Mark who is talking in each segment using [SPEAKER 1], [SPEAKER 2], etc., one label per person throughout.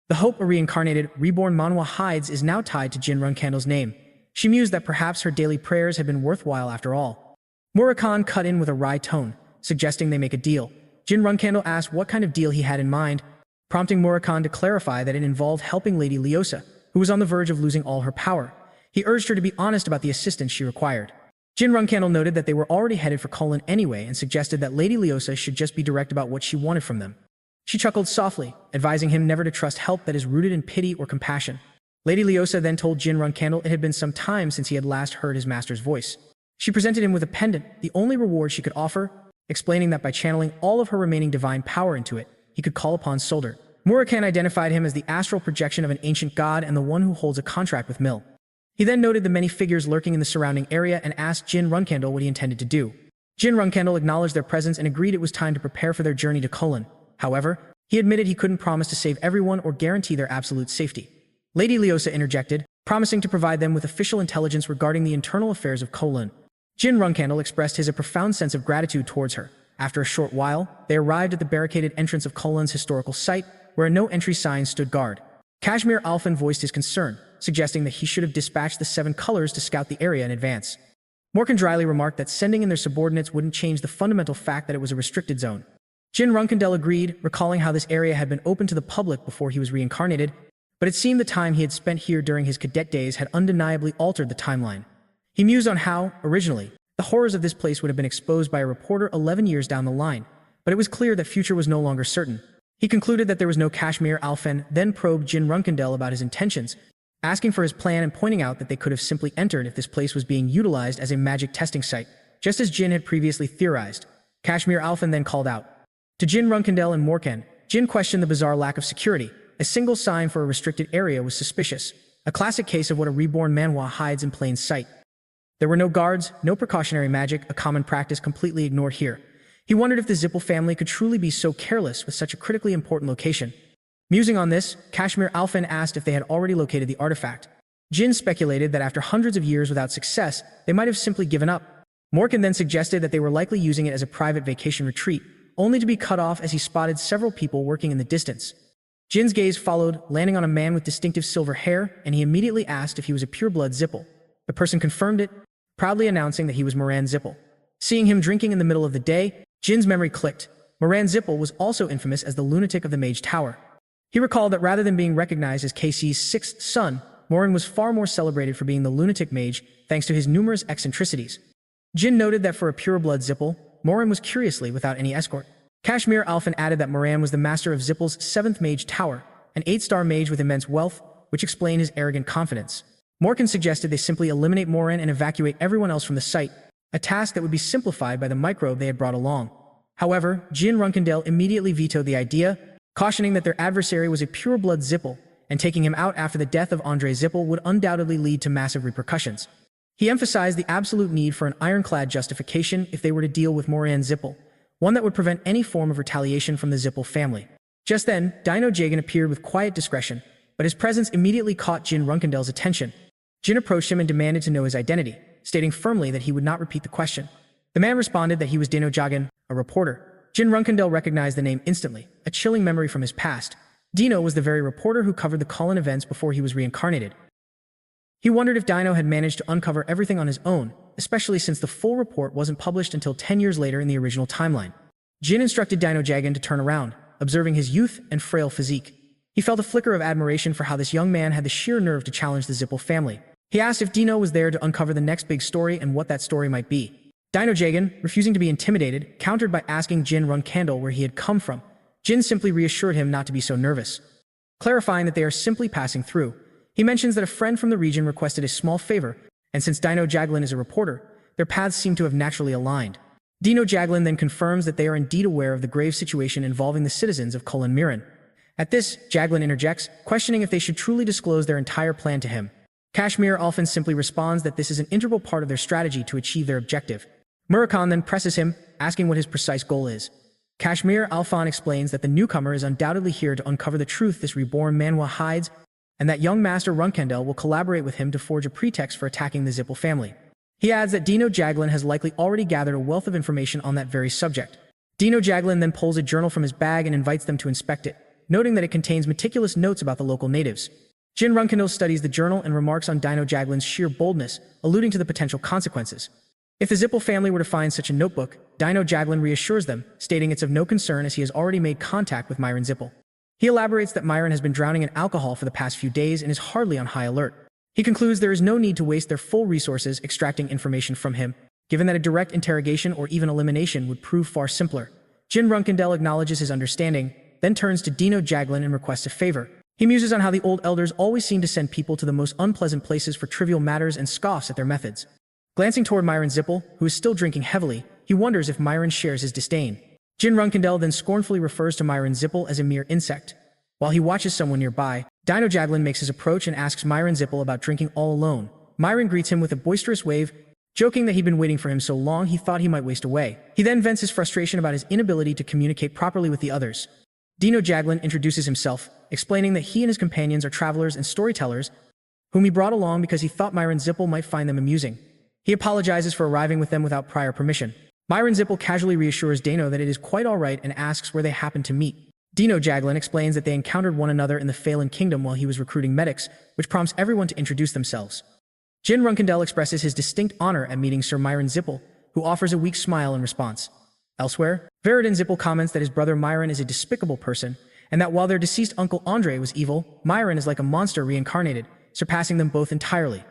[SPEAKER 1] The hope a reincarnated, reborn Manhwa hides is now tied to Jyn Runandell's name. She mused that perhaps her daily prayers had been worthwhile after all. Murakhan cut in with a wry tone, suggesting they make a deal. Jyn Runandell asked what kind of deal he had in mind, prompting Murakhan to clarify that it involved helping Lady Leosa, who was on the verge of losing all her power. He urged her to be honest about the assistance she required. Jyn Runandell noted that they were already headed for Kulin anyway and suggested that Lady Leosa should just be direct about what she wanted from them. She chuckled softly, advising him never to trust help that is rooted in pity or compassion. Lady Leosa then told Jyn Runandell it had been some time since he had last heard his master's voice. She presented him with a pendant, the only reward she could offer, explaining that by channeling all of her remaining divine power into it, he could call upon Solderet. Murakhan identified him as the astral projection of an ancient god and the one who holds a contract with Mill. He then noted the many figures lurking in the surrounding area and asked Jyn Runandell what he intended to do. Jyn Runandell acknowledged their presence and agreed it was time to prepare for their journey to Kulin. However, he admitted he couldn't promise to save everyone or guarantee their absolute safety. Lady Leosa interjected, promising to provide them with official intelligence regarding the internal affairs of Kulin. Jyn Runandell expressed a profound sense of gratitude towards her. After a short while, they arrived at the barricaded entrance of Kulin's historical site, where a no-entry sign stood guard. Kashmir Alphen voiced his concern, suggesting that he should have dispatched the 7 colors to scout the area in advance. Morkan dryly remarked that sending in their subordinates wouldn't change the fundamental fact that it was a restricted zone. Jyn Runandell agreed, recalling how this area had been open to the public before he was reincarnated, but it seemed the time he had spent here during his cadet days had undeniably altered the timeline. He mused on how, originally, the horrors of this place would have been exposed by a reporter 11 years down the line, but it was clear that future was no longer certain. He concluded that there was no Kashmir Alphen, then probed Jyn Runandell about his intentions, asking for his plan and pointing out that they could have simply entered if this place was being utilized as a magic testing site, just as Jyn had previously theorized. Kashmir Alphen then called out to Jyn Runandell and Morkan. Jyn questioned the bizarre lack of security. A single sign for a restricted area was suspicious, a classic case of what a reborn Manhwa hides in plain sight. There were no guards, no precautionary magic, a common practice completely ignored here. He wondered if the Zippel family could truly be so careless with such a critically important location. Musing on this, Kashmir Alphen asked if they had already located the artifact. Jyn speculated that after hundreds of years without success, they might have simply given up. Morkan then suggested that they were likely using it as a private vacation retreat, only to be cut off as he spotted several people working in the distance. Jin's gaze followed, landing on a man with distinctive silver hair, and he immediately asked if he was a pureblood Zippel. The person confirmed it, proudly announcing that he was Moran Zippel. Seeing him drinking in the middle of the day, Jin's memory clicked. Moran Zippel was also infamous as the lunatic of the Mage Tower. He recalled that rather than being recognized as KC's 6th son, Moran was far more celebrated for being the lunatic mage thanks to his numerous eccentricities. Jyn noted that for a pureblood Zippel, Moran was curiously without any escort. Kashmir Alphen added that Moran was the master of Zippel's 7th Mage Tower, an 8-star mage with immense wealth, which explained his arrogant confidence. Morkan suggested they simply eliminate Moran and evacuate everyone else from the site, a task that would be simplified by the microbe they had brought along. However, Jyn Runandell immediately vetoed the idea, cautioning that their adversary was a pureblood Zippel, and taking him out after the death of Andre Zippel would undoubtedly lead to massive repercussions. He emphasized the absolute need for an ironclad justification if they were to deal with Moran Zippel, one that would prevent any form of retaliation from the Zippel family. Just then, Dino Jagan appeared with quiet discretion, but his presence immediately caught Jyn Runandell's attention. Jyn approached him and demanded to know his identity, stating firmly that he would not repeat the question. The man responded that he was Dino Jagan, a reporter. Jyn Runandell recognized the name instantly, a chilling memory from his past. Dino was the very reporter who covered the Kulin events before he was reincarnated. He wondered if Dino had managed to uncover everything on his own, especially since the full report wasn't published until 10 years later in the original timeline. Jyn instructed Dino Jagan to turn around, observing his youth and frail physique. He felt a flicker of admiration for how this young man had the sheer nerve to challenge the Zippel family. He asked if Dino was there to uncover the next big story and what that story might be. Dino Jagan, refusing to be intimidated, countered by asking Jyn Runandell where he had come from. Jyn simply reassured him not to be so nervous, clarifying that they are simply passing through. He mentions that a friend from the region requested a small favor, and since Dino Jaglin is a reporter, their paths seem to have naturally aligned. Dino Jaglin then confirms that they are indeed aware of the grave situation involving the citizens of Kulin Miran. At this, Jaglin interjects, questioning if they should truly disclose their entire plan to him. Kashmir Alphen simply responds that this is an integral part of their strategy to achieve their objective. Murakhan then presses him, asking what his precise goal is. Kashmir Alphen explains that the newcomer is undoubtedly here to uncover the truth this reborn Manhwa hides, and that young Master Runandell will collaborate with him to forge a pretext for attacking the Zippel family. He adds that Dino Jaglin has likely already gathered a wealth of information on that very subject. Dino Jaglin then pulls a journal from his bag and invites them to inspect it. noting that it contains meticulous notes about the local natives. Jyn Runandell studies the journal and remarks on Dino Jaglin's sheer boldness, alluding to the potential consequences. If the Zippel family were to find such a notebook, Dino Jaglin reassures them, stating it's of no concern as he has already made contact with Myron Zippel. He elaborates that Myron has been drowning in alcohol for the past few days and is hardly on high alert. He concludes there is no need to waste their full resources extracting information from him, given that a direct interrogation or even elimination would prove far simpler. Jyn Runandell acknowledges his understanding, then turns to Dino Jaglin and requests a favor. He muses on how the old elders always seem to send people to the most unpleasant places for trivial matters and scoffs at their methods. Glancing toward Myron Zippel, who is still drinking heavily, he wonders if Myron shares his disdain. Jyn Runandell then scornfully refers to Myron Zippel as a mere insect. While he watches someone nearby, Dino Jaglin makes his approach and asks Myron Zippel about drinking all alone. Myron greets him with a boisterous wave, joking that he'd been waiting for him so long he thought he might waste away. He then vents his frustration about his inability to communicate properly with the others. Dino Jaglin introduces himself, explaining that he and his companions are travelers and storytellers, whom he brought along because he thought Myron Zippel might find them amusing. He apologizes for arriving with them without prior permission. Myron Zippel casually reassures Dino that it is quite all right and asks where they happened to meet. Dino Jaglin explains that they encountered one another in the Phelan Kingdom while he was recruiting medics, which prompts everyone to introduce themselves. Jyn Runandell expresses his distinct honor at meeting Sir Myron Zippel, who offers a weak smile in response. Elsewhere, Veridin Zippel comments that his brother Myron is a despicable person, and that while their deceased uncle Andre was evil, Myron is like a monster reincarnated, surpassing them both entirely.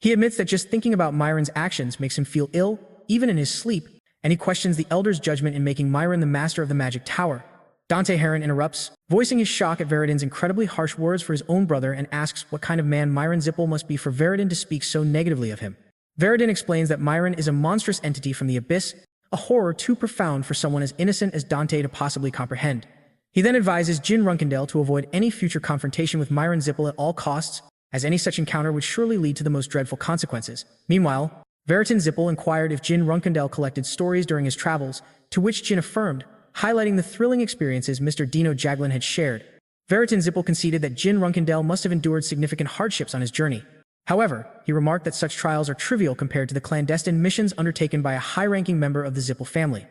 [SPEAKER 1] He admits that just thinking about Myron's actions makes him feel ill, even in his sleep, and he questions the elders' judgment in making Myron the master of the magic tower. Dante Heron interrupts, voicing his shock at Veridin's incredibly harsh words for his own brother and asks what kind of man Myron Zippel must be for Veridin to speak so negatively of him. Veridin explains that Myron is a monstrous entity from the abyss, a horror too profound for someone as innocent as Dante to possibly comprehend. He then advises Jyn Runandell to avoid any future confrontation with Myron Zippel at all costs, as any such encounter would surely lead to the most dreadful consequences. Meanwhile, Veridin Zippel inquired if Jyn Runandell collected stories during his travels, to which Jyn affirmed, highlighting the thrilling experiences Mr. Dino Jaglin had shared. Veridin Zippel conceded that Jyn Runandell must have endured significant hardships on his journey. However, he remarked that such trials are trivial compared to the clandestine missions undertaken by a high-ranking member of the Zippel family.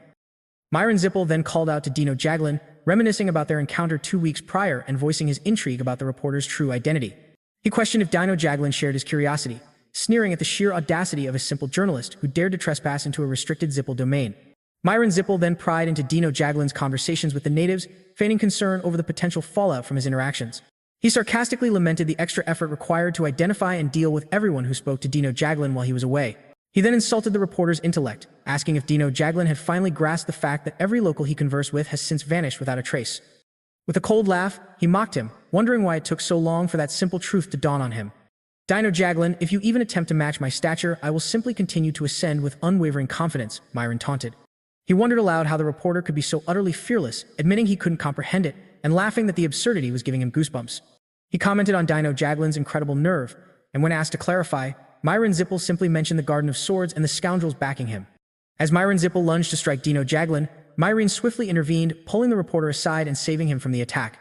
[SPEAKER 1] Myron Zippel then called out to Dino Jaglin, reminiscing about their encounter 2 weeks prior and voicing his intrigue about the reporter's true identity. He questioned if Dino Jaglin shared his curiosity, sneering at the sheer audacity of a simple journalist who dared to trespass into a restricted Zippel domain. Myron Zippel then pried into Dino Jaglin's conversations with the natives, feigning concern over the potential fallout from his interactions. He sarcastically lamented the extra effort required to identify and deal with everyone who spoke to Dino Jaglin while he was away. He then insulted the reporter's intellect, asking if Dino Jaglin had finally grasped the fact that every local he conversed with has since vanished without a trace. With a cold laugh, he mocked him, wondering why it took so long for that simple truth to dawn on him. Dino Jaglin, if you even attempt to match my stature, I will simply continue to ascend with unwavering confidence, Myron taunted. He wondered aloud how the reporter could be so utterly fearless, admitting he couldn't comprehend it, and laughing that the absurdity was giving him goosebumps. He commented on Dino Jaglin's incredible nerve, and when asked to clarify, Myron Zippel simply mentioned the Garden of Swords and the scoundrels backing him. As Myron Zippel lunged to strike Dino Jaglin, Myron swiftly intervened, pulling the reporter aside and saving him from the attack.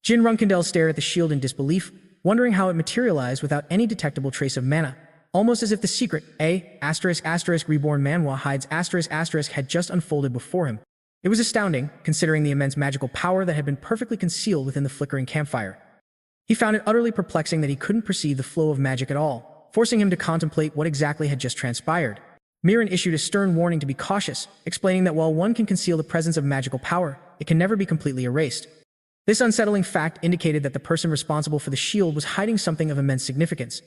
[SPEAKER 1] Jyn Runandell stared at the shield in disbelief, wondering how it materialized without any detectable trace of mana, almost as if the secret ****Reborn Manhwa hides *** had just unfolded before him. It was astounding, considering the immense magical power that had been perfectly concealed within the flickering campfire. He found it utterly perplexing that he couldn't perceive the flow of magic at all, forcing him to contemplate what exactly had just transpired. Myron issued a stern warning to be cautious, explaining that while one can conceal the presence of magical power, it can never be completely erased. This unsettling fact indicated that the person responsible for the shield was hiding something of immense significance.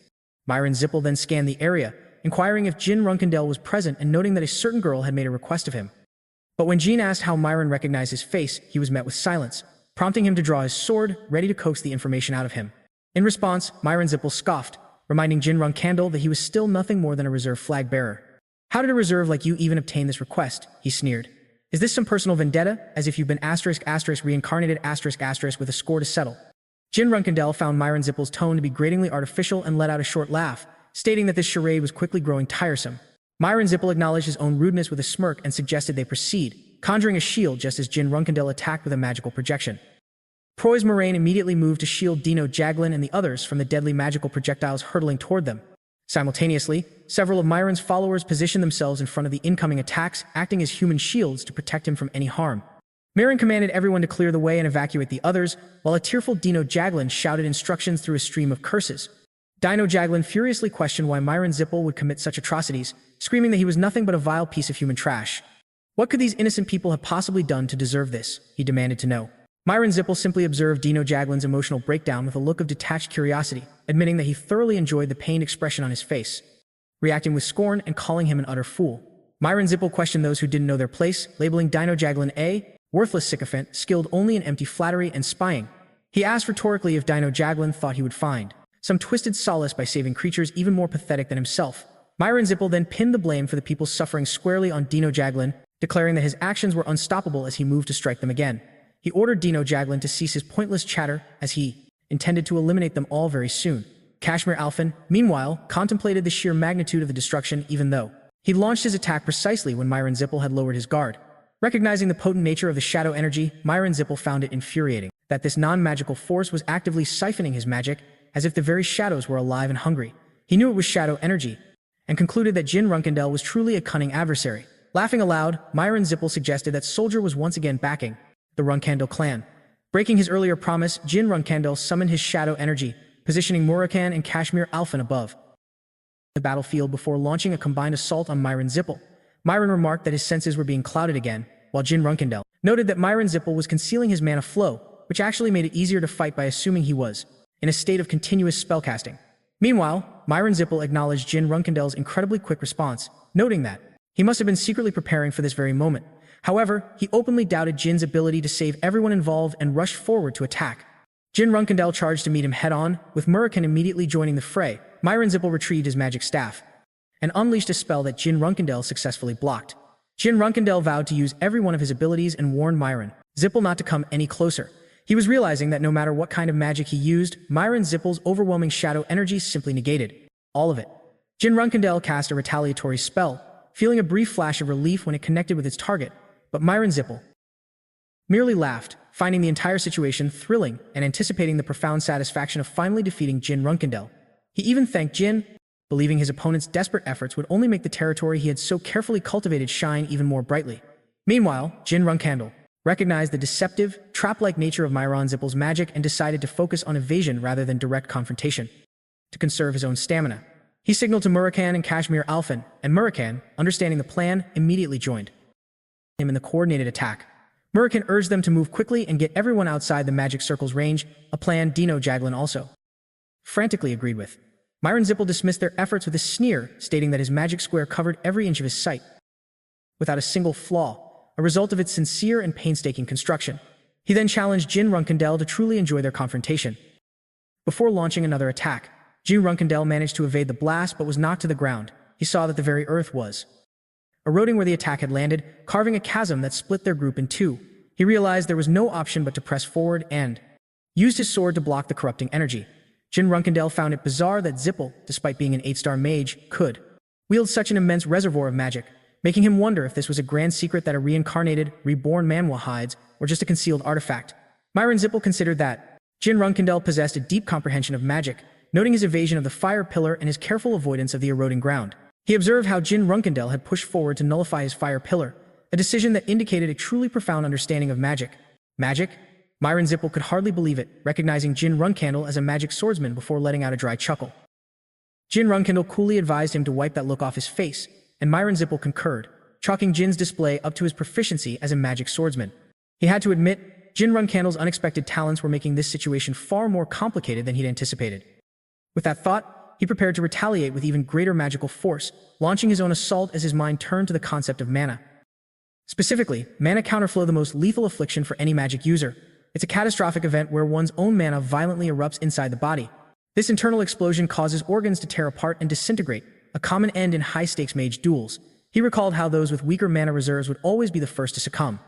[SPEAKER 1] Myron Zippel then scanned the area, inquiring if Jyn Runandell was present and noting that a certain girl had made a request of him. But when Jyn asked how Myron recognized his face, he was met with silence, prompting him to draw his sword, ready to coax the information out of him. In response, Myron Zippel scoffed, reminding Jyn Runandell that he was still nothing more than a reserve flag bearer. How did a reserve like you even obtain this request? He sneered. Is this some personal vendetta, as if you've been *** reincarnated *** with a score to settle? Jyn Runandell found Myron Zippel's tone to be gratingly artificial and let out a short laugh, stating that this charade was quickly growing tiresome. Myron Zippel acknowledged his own rudeness with a smirk and suggested they proceed, conjuring a shield just as Jyn Runandell attacked with a magical projection. Proy's Moraine immediately moved to shield Dino Jaglin and the others from the deadly magical projectiles hurtling toward them. Simultaneously, several of Myron's followers positioned themselves in front of the incoming attacks, acting as human shields to protect him from any harm. Marin commanded everyone to clear the way and evacuate the others, while a tearful Dino Jaglin shouted instructions through a stream of curses. Dino Jaglin furiously questioned why Myron Zippel would commit such atrocities, screaming that he was nothing but a vile piece of human trash. What could these innocent people have possibly done to deserve this? He demanded to know. Myron Zippel simply observed Dino Jaglin's emotional breakdown with a look of detached curiosity, admitting that he thoroughly enjoyed the pained expression on his face, reacting with scorn and calling him an utter fool. Myron Zippel questioned those who didn't know their place, labeling Dino Jaglin a worthless sycophant, skilled only in empty flattery and spying. He asked rhetorically if Dino Jaglin thought he would find some twisted solace by saving creatures even more pathetic than himself. Myron Zippel then pinned the blame for the people's suffering squarely on Dino Jaglin, declaring that his actions were unstoppable as he moved to strike them again. He ordered Dino Jaglin to cease his pointless chatter, as he intended to eliminate them all very soon. Kashmir Alphen, meanwhile, contemplated the sheer magnitude of the destruction even though he launched his attack precisely when Myron Zippel had lowered his guard. Recognizing the potent nature of the shadow energy, Myron Zippel found it infuriating that this non-magical force was actively siphoning his magic, as if the very shadows were alive and hungry. He knew it was shadow energy, and concluded that Jyn Runandell was truly a cunning adversary. Laughing aloud, Myron Zippel suggested that Soldier was once again backing the Runandell clan. Breaking his earlier promise, Jyn Runandell summoned his shadow energy, positioning Murakan and Kashmir Alphen above the battlefield before launching a combined assault on Myron Zippel. Myron remarked that his senses were being clouded again, while Jyn Runandell noted that Myron Zippel was concealing his mana flow, which actually made it easier to fight by assuming he was in a state of continuous spellcasting. Meanwhile, Myron Zippel acknowledged Jyn Runandell's incredibly quick response, noting that he must have been secretly preparing for this very moment. However, he openly doubted Jin's ability to save everyone involved and rushed forward to attack. Jyn Runandell charged to meet him head-on, with Murakan immediately joining the fray. Myron Zippel retrieved his magic staff and unleashed a spell that Jyn Runandell successfully blocked. Jyn Runandell vowed to use every one of his abilities and warned Myron Zippel not to come any closer. He was realizing that no matter what kind of magic he used, Myron Zippel's overwhelming shadow energy simply negated all of it. Jyn Runandell cast a retaliatory spell, feeling a brief flash of relief when it connected with its target, but Myron Zippel merely laughed, finding the entire situation thrilling and anticipating the profound satisfaction of finally defeating Jyn Runandell. He even thanked Jyn, believing his opponent's desperate efforts would only make the territory he had so carefully cultivated shine even more brightly. Meanwhile, Jyn Runandell recognized the deceptive, trap-like nature of Myron Zippel's magic and decided to focus on evasion rather than direct confrontation. To conserve his own stamina, he signaled to Murakan and Kashmir Alphen, and Murakan, understanding the plan, immediately joined him in the coordinated attack. Murakan urged them to move quickly and get everyone outside the magic circle's range, a plan Dino Jaglin also frantically agreed with. Myron Zippel dismissed their efforts with a sneer, stating that his magic square covered every inch of his sight without a single flaw, a result of its sincere and painstaking construction. He then challenged Jyn Runandell to truly enjoy their confrontation. Before launching another attack, Jyn Runandell managed to evade the blast but was knocked to the ground. He saw that the very earth was eroding where the attack had landed, carving a chasm that split their group in two. He realized there was no option but to press forward and used his sword to block the corrupting energy. Jyn Runandell found it bizarre that Zippel, despite being an 8-star mage, could wield such an immense reservoir of magic, making him wonder if this was a grand secret that a reincarnated, reborn Manhwa hides, or just a concealed artifact. Myron Zippel considered that Jyn Runandell possessed a deep comprehension of magic, noting his evasion of the fire pillar and his careful avoidance of the eroding ground. He observed how Jyn Runandell had pushed forward to nullify his fire pillar, a decision that indicated a truly profound understanding of magic. Magic? Myron Zippel could hardly believe it, recognizing Jyn Runandell as a magic swordsman before letting out a dry chuckle. Jyn Runandell coolly advised him to wipe that look off his face, and Myron Zippel concurred, chalking Jyn's display up to his proficiency as a magic swordsman. He had to admit, Jyn Runandell's unexpected talents were making this situation far more complicated than he'd anticipated. With that thought, he prepared to retaliate with even greater magical force, launching his own assault as his mind turned to the concept of mana. Specifically, mana counterflow, the most lethal affliction for any magic user. It's a catastrophic event where one's own mana violently erupts inside the body. This internal explosion causes organs to tear apart and disintegrate, a common end in high-stakes mage duels. He recalled how those with weaker mana reserves would always be the first to succumb.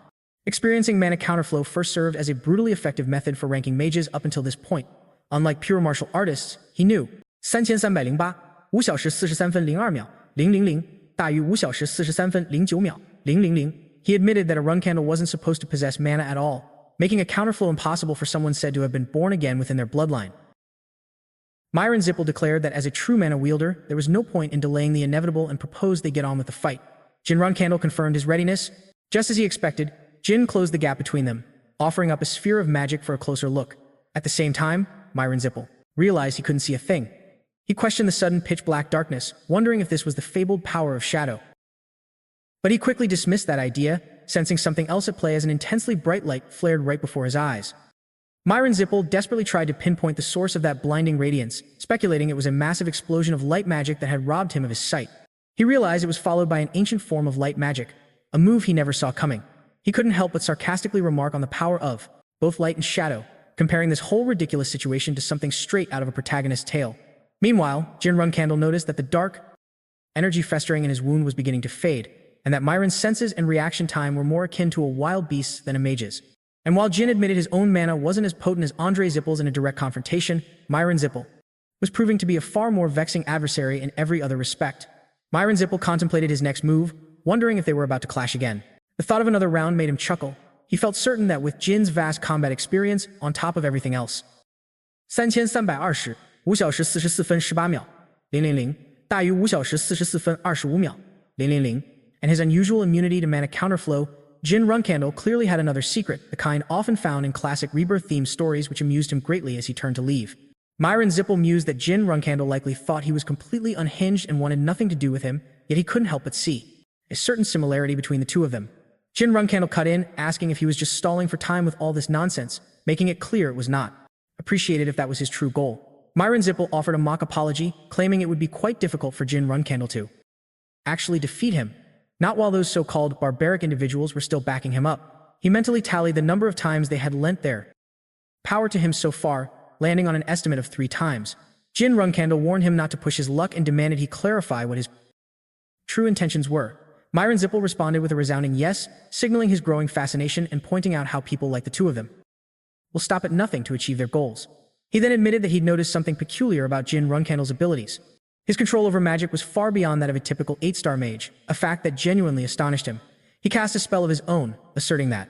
[SPEAKER 1] Experiencing mana counterflow first served as a brutally effective method for ranking mages up until this point. Unlike pure martial artists, he knew 3308 5小时43分02秒000大于5小时43分09秒000. He admitted that a Runandell wasn't supposed to possess mana at all, making a counterflow impossible for someone said to have been born again within their bloodline. Myron Zippel declared that as a true mana wielder, there was no point in delaying the inevitable and proposed they get on with the fight. Jyn Runandell confirmed his readiness. Just as he expected, Jyn closed the gap between them, offering up a sphere of magic for a closer look. At the same time, Myron Zippel realized he couldn't see a thing. He questioned the sudden pitch-black darkness, wondering if this was the fabled power of shadow. But he quickly dismissed that idea, sensing something else at play as an intensely bright light flared right before his eyes. Myron Zippel desperately tried to pinpoint the source of that blinding radiance, speculating it was a massive explosion of light magic that had robbed him of his sight. He realized it was followed by an ancient form of light magic, a move he never saw coming. He couldn't help but sarcastically remark on the power of both light and shadow, comparing this whole ridiculous situation to something straight out of a protagonist's tale. Meanwhile, Jyn Runandell noticed that the dark energy festering in his wound was beginning to fade, and that Myron's senses and reaction time were more akin to a wild beast's than a mage's. And while Jyn admitted his own mana wasn't as potent as Andre Zippel's in a direct confrontation, Myron Zippel was proving to be a far more vexing adversary in every other respect. Myron Zippel contemplated his next move, wondering if they were about to clash again. The thought of another round made him chuckle. He felt certain that with Jin's vast combat experience on top of everything else, 3320 5小时44分18秒000大于5小时44分25秒000 and his unusual immunity to mana counterflow, Jyn Runandell clearly had another secret, the kind often found in classic rebirth-themed stories, which amused him greatly as he turned to leave. Myron Zippel mused that Jyn Runandell likely thought he was completely unhinged and wanted nothing to do with him, yet he couldn't help but see a certain similarity between the two of them. Jyn Runandell cut in, asking if he was just stalling for time with all this nonsense, making it clear it was not. Appreciated if that was his true goal. Myron Zippel offered a mock apology, claiming it would be quite difficult for Jyn Runandell to actually defeat him. Not while those so-called barbaric individuals were still backing him up. He mentally tallied the number of times they had lent their power to him so far, landing on an estimate of 3 times. Jyn Runandell warned him not to push his luck and demanded he clarify what his true intentions were. Myron Zippel responded with a resounding yes, signaling his growing fascination and pointing out how people like the two of them will stop at nothing to achieve their goals. He then admitted that he'd noticed something peculiar about Jyn Runandell's abilities. His control over magic was far beyond that of a typical 8-star mage, a fact that genuinely astonished him. He cast a spell of his own, asserting that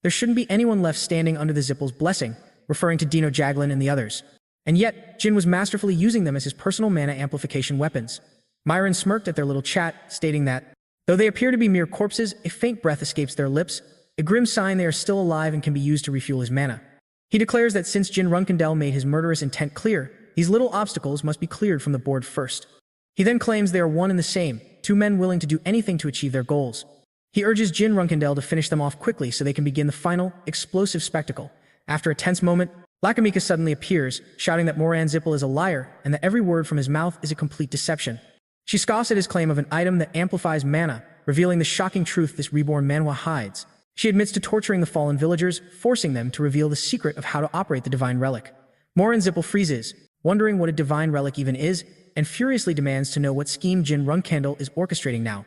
[SPEAKER 1] there shouldn't be anyone left standing under the Zippel's blessing, referring to Dino Jaglin and the others. And yet, Jyn was masterfully using them as his personal mana amplification weapons. Myron smirked at their little chat, stating that though they appear to be mere corpses, a faint breath escapes their lips, a grim sign they are still alive and can be used to refuel his mana. He declares that since Jyn Runandell made his murderous intent clear, these little obstacles must be cleared from the board first. He then claims they are one and the same, 2 men willing to do anything to achieve their goals. He urges Jyn Runandell to finish them off quickly so they can begin the final, explosive spectacle. After a tense moment, Lakamika suddenly appears, shouting that Myron Zippel is a liar and that every word from his mouth is a complete deception. She scoffs at his claim of an item that amplifies mana, revealing the shocking truth this reborn Manhwa hides. She admits to torturing the fallen villagers, forcing them to reveal the secret of how to operate the divine relic. Myron Zippel freezes, wondering what a divine relic even is, and furiously demands to know what scheme Jyn Runandell is orchestrating now.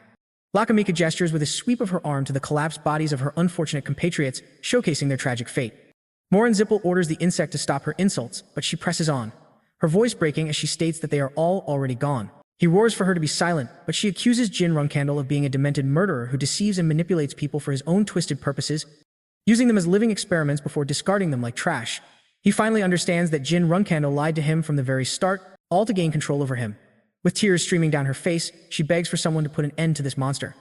[SPEAKER 1] Lakamika gestures with a sweep of her arm to the collapsed bodies of her unfortunate compatriots, showcasing their tragic fate. Myron Zippel orders the insect to stop her insults, but she presses on, her voice breaking as she states that they are all already gone. He roars for her to be silent, but she accuses Jyn Runandell of being a demented murderer who deceives and manipulates people for his own twisted purposes, using them as living experiments before discarding them like trash. He finally understands that Jyn Runandell lied to him from the very start, all to gain control over him. With tears streaming down her face, she begs for someone to put an end to this monster.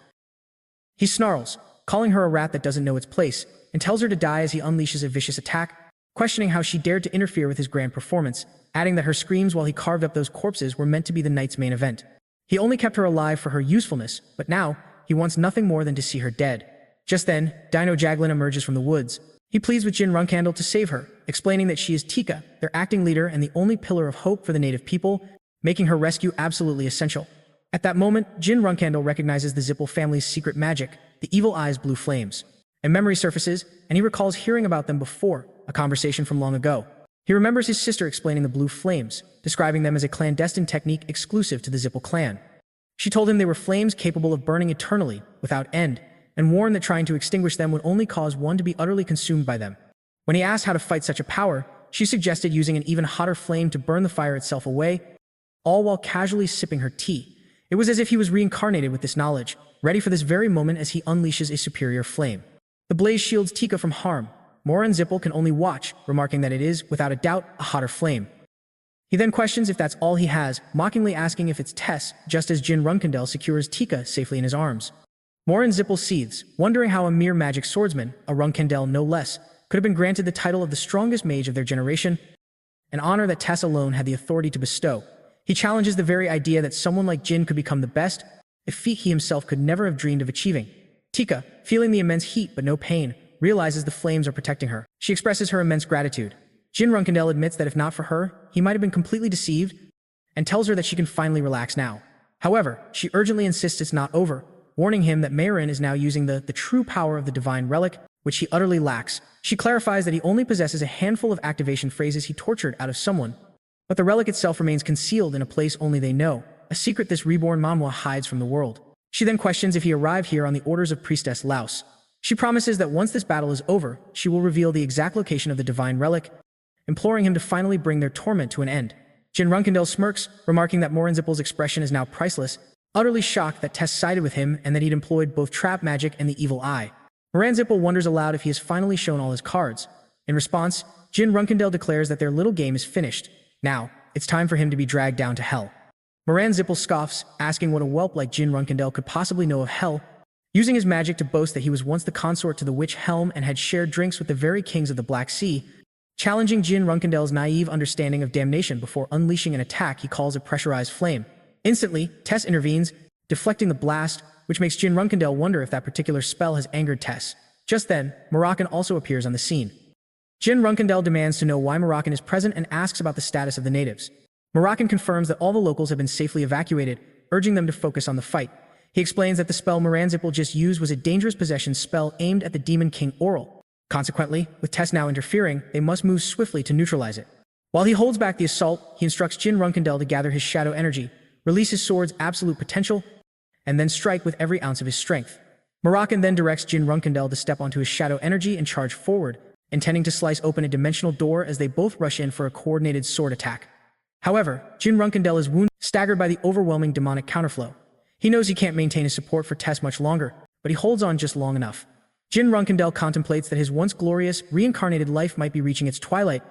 [SPEAKER 1] He snarls, calling her a rat that doesn't know its place, and tells her to die as he unleashes a vicious attack, questioning how she dared to interfere with his grand performance, adding that her screams while he carved up those corpses were meant to be the night's main event. He only kept her alive for her usefulness, but now, he wants nothing more than to see her dead. Just then, Dino Jaglin emerges from the woods. He pleads with Jyn Runandell to save her, explaining that she is Tika, their acting leader and the only pillar of hope for the native people, making her rescue absolutely essential. At that moment, Jyn Runandell recognizes the Zippel family's secret magic, the Evil Eye's blue flames. A memory surfaces, and he recalls hearing about them before, a conversation from long ago. He remembers his sister explaining the blue flames, describing them as a clandestine technique exclusive to the Zippel clan. She told him they were flames capable of burning eternally, without end, and warned that trying to extinguish them would only cause one to be utterly consumed by them. When he asked how to fight such a power, she suggested using an even hotter flame to burn the fire itself away, all while casually sipping her tea. It was as if he was reincarnated with this knowledge, ready for this very moment as he unleashes a superior flame. The blaze shields Tika from harm. Myron Zippel can only watch, remarking that it is, without a doubt, a hotter flame. He then questions if that's all he has, mockingly asking if it's Tess, just as Jyn Runandell secures Tika safely in his arms. Morin Zippel seethes, wondering how a mere magic swordsman, a Runandell no less, could have been granted the title of the strongest mage of their generation, an honor that Tess alone had the authority to bestow. He challenges the very idea that someone like Jyn could become the best, a feat he himself could never have dreamed of achieving. Tika, feeling the immense heat but no pain, realizes the flames are protecting her. She expresses her immense gratitude. Jyn Runandell admits that if not for her, he might have been completely deceived, and tells her that she can finally relax now. However, she urgently insists it's not over, warning him that Mayrin is now using the true power of the divine relic, which he utterly lacks. She clarifies that he only possesses a handful of activation phrases he tortured out of someone, but the relic itself remains concealed in a place only they know, a secret this reborn Manhwa hides from the world. She then questions if he arrived here on the orders of Priestess Laos. She promises that once this battle is over, she will reveal the exact location of the divine relic, imploring him to finally bring their torment to an end. Jyn Runandell smirks, remarking that Morin Zippel's expression is now priceless, utterly shocked that Tess sided with him and that he'd employed both trap magic and the evil eye. Morin Zippel wonders aloud if he has finally shown all his cards. In response, Jyn Runandell declares that their little game is finished. Now, it's time for him to be dragged down to hell. Morin Zippel scoffs, asking what a whelp like Jyn Runandell could possibly know of hell, using his magic to boast that he was once the consort to the witch Helm and had shared drinks with the very kings of the Black Sea, challenging Jyn Runandell's naive understanding of damnation before unleashing an attack he calls a pressurized flame. Instantly, Tess intervenes, deflecting the blast, which makes Jyn Runandell wonder if that particular spell has angered Tess. Just then, Moroccan also appears on the scene. Jyn Runandell demands to know why Moroccan is present and asks about the status of the natives. Moroccan confirms that all the locals have been safely evacuated, urging them to focus on the fight. He explains that the spell Morin Zippel just used was a dangerous possession spell aimed at the demon king Oral. Consequently, with Tess now interfering, they must move swiftly to neutralize it. While he holds back the assault, he instructs Jyn Runandell to gather his shadow energy, release his sword's absolute potential, and then strike with every ounce of his strength. Moroccan then directs Jyn Runandell to step onto his shadow energy and charge forward, intending to slice open a dimensional door as they both rush in for a coordinated sword attack. However, Jyn Runandell is wounded, staggered by the overwhelming demonic counterflow. He knows he can't maintain his support for Tess much longer, but he holds on just long enough. Jyn Runandell contemplates that his once glorious, reincarnated life might be reaching its twilight,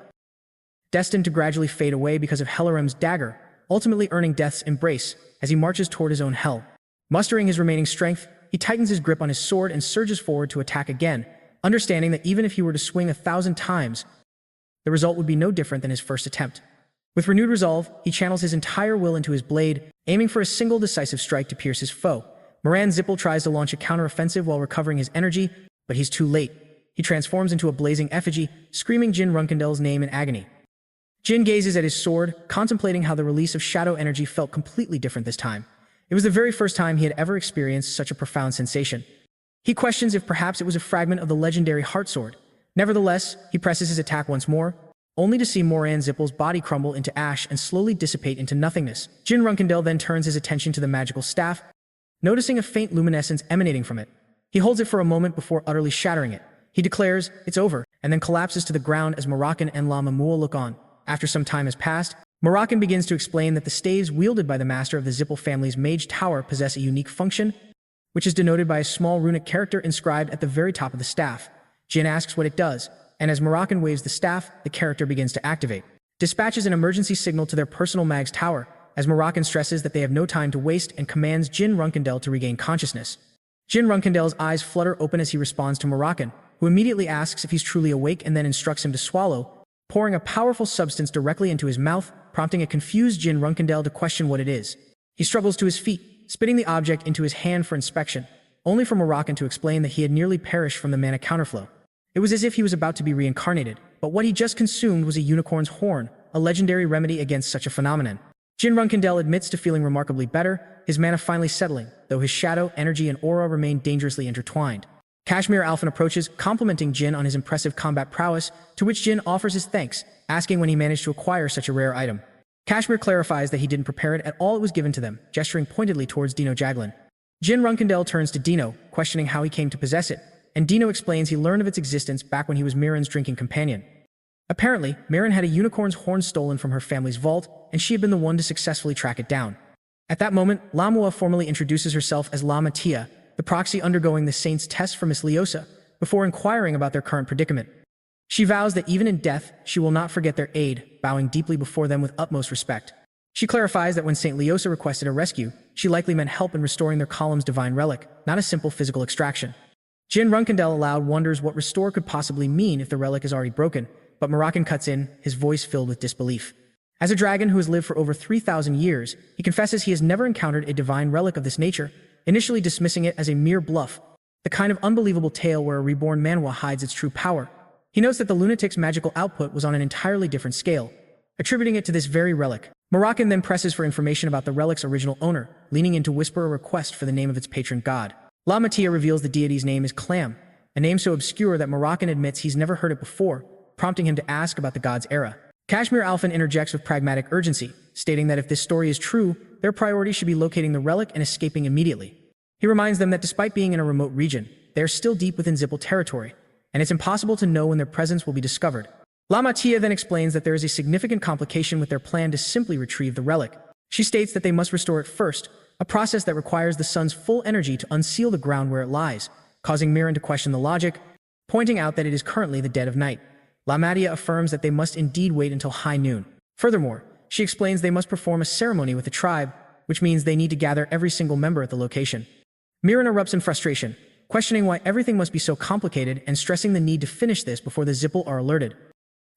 [SPEAKER 1] destined to gradually fade away because of Hellerem's dagger, ultimately earning death's embrace as he marches toward his own hell. Mustering his remaining strength, he tightens his grip on his sword and surges forward to attack again, understanding that even if he were to swing 1,000 times, the result would be no different than his first attempt. With renewed resolve, he channels his entire will into his blade, aiming for a single decisive strike to pierce his foe. Morin Zippel tries to launch a counter-offensive while recovering his energy, but he's too late. He transforms into a blazing effigy, screaming Jyn Runandell's name in agony. Jyn gazes at his sword, contemplating how the release of shadow energy felt completely different this time. It was the very first time he had ever experienced such a profound sensation. He questions if perhaps it was a fragment of the legendary heart sword. Nevertheless, he presses his attack once more, only to see Morin Zippel's body crumble into ash and slowly dissipate into nothingness. Jyn Runandell then turns his attention to the magical staff, noticing a faint luminescence emanating from it. He holds it for a moment before utterly shattering it. He declares, "It's over," and then collapses to the ground as Moroccan and Lama Mua look on. After some time has passed, Moroccan begins to explain that the staves wielded by the master of the Zippel family's mage tower possess a unique function, which is denoted by a small runic character inscribed at the very top of the staff. Jyn asks what it does, and as Moroccan waves the staff, the character begins to activate. Dispatches an emergency signal to their personal mag's tower, as Moroccan stresses that they have no time to waste and commands Jyn Runandell to regain consciousness. Jyn Runandell's eyes flutter open as he responds to Moroccan, who immediately asks if he's truly awake and then instructs him to swallow, pouring a powerful substance directly into his mouth, prompting a confused Jyn Runandell to question what it is. He struggles to his feet, spitting the object into his hand for inspection, only for Moroccan to explain that he had nearly perished from the mana counterflow. It was as if he was about to be reincarnated, but what he just consumed was a unicorn's horn, a legendary remedy against such a phenomenon. Jyn Runandell admits to feeling remarkably better, his mana finally settling, though his shadow, energy, and aura remain dangerously intertwined. Kashmir Alphen approaches, complimenting Jyn on his impressive combat prowess, to which Jyn offers his thanks, asking when he managed to acquire such a rare item. Kashmir clarifies that he didn't prepare it at all, it was given to them, gesturing pointedly towards Dino Jaglin. Jyn Runandell turns to Dino, questioning how he came to possess it, and Dino explains he learned of its existence back when he was Mirren's drinking companion. Apparently, Mirren had a unicorn's horn stolen from her family's vault, and she had been the one to successfully track it down. At that moment, Lamua formally introduces herself as Lama Tia, the proxy undergoing the saint's test for Miss Leosa, before inquiring about their current predicament. She vows that even in death, she will not forget their aid, bowing deeply before them with utmost respect. She clarifies that when Saint Leosa requested a rescue, she likely meant help in restoring their column's divine relic, not a simple physical extraction. Jyn Runandell aloud wonders what restore could possibly mean if the relic is already broken, but Moroccan cuts in, his voice filled with disbelief. As a dragon who has lived for over 3,000 years, he confesses he has never encountered a divine relic of this nature, initially dismissing it as a mere bluff, the kind of unbelievable tale where a reborn Manhwa hides its true power. He notes that the lunatic's magical output was on an entirely different scale, attributing it to this very relic. Moroccan then presses for information about the relic's original owner, leaning in to whisper a request for the name of its patron god. La Matia reveals the deity's name is Clam, a name so obscure that Moroccan admits he's never heard it before, prompting him to ask about the god's era. Kashmir Alphen interjects with pragmatic urgency, stating that if this story is true, their priority should be locating the relic and escaping immediately. He reminds them that despite being in a remote region, they are still deep within Zippel territory, and it's impossible to know when their presence will be discovered. La Matia then explains that there is a significant complication with their plan to simply retrieve the relic. She states that they must restore it first, a process that requires the sun's full energy to unseal the ground where it lies, causing Mirren to question the logic, pointing out that it is currently the dead of night. La Matia affirms that they must indeed wait until high noon. Furthermore, she explains they must perform a ceremony with the tribe, which means they need to gather every single member at the location. Mirren erupts in frustration, questioning why everything must be so complicated and stressing the need to finish this before the Zippel are alerted.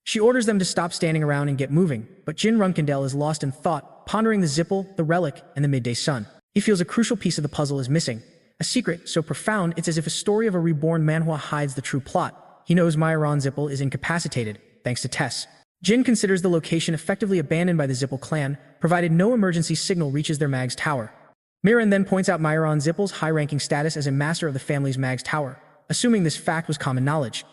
[SPEAKER 1] She orders them to stop standing around and get moving, but Jyn Runandell is lost in thought, pondering the Zippel, the relic, and the midday sun. He feels a crucial piece of the puzzle is missing, a secret so profound it's as if a story of a reborn Manhwa hides the true plot. He knows Myron Zippel is incapacitated, thanks to Tess. Jyn considers the location effectively abandoned by the Zippel clan, provided no emergency signal reaches their Mag's tower. Mirren then points out Myron Zippel's high-ranking status as a master of the family's Mag's tower, assuming this fact was common knowledge.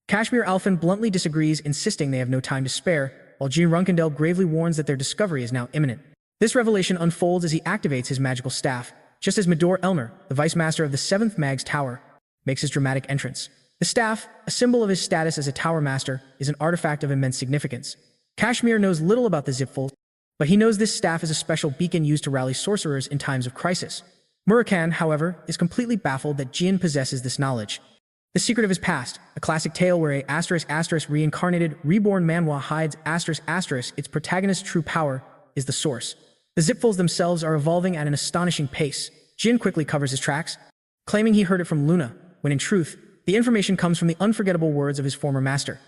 [SPEAKER 1] Kashmir Alphen bluntly disagrees, insisting they have no time to spare, while Jyn Runandell gravely warns that their discovery is now imminent. This revelation unfolds as he activates his magical staff, just as Midor Elmer, the vice master of the 7th Mag's tower, makes his dramatic entrance. The staff, a symbol of his status as a tower master, is an artifact of immense significance. Kashmir knows little about the Zippel, but he knows this staff is a special beacon used to rally sorcerers in times of crisis. Murakhan, however, is completely baffled that Jyn possesses this knowledge. The secret of his past, a classic tale where a *** reincarnated, reborn Manhwa hides *** its protagonist's true power, is the source. The Zippels themselves are evolving at an astonishing pace. Jyn quickly covers his tracks, claiming he heard it from Luna, when in truth, the information comes from the unforgettable words of his former master.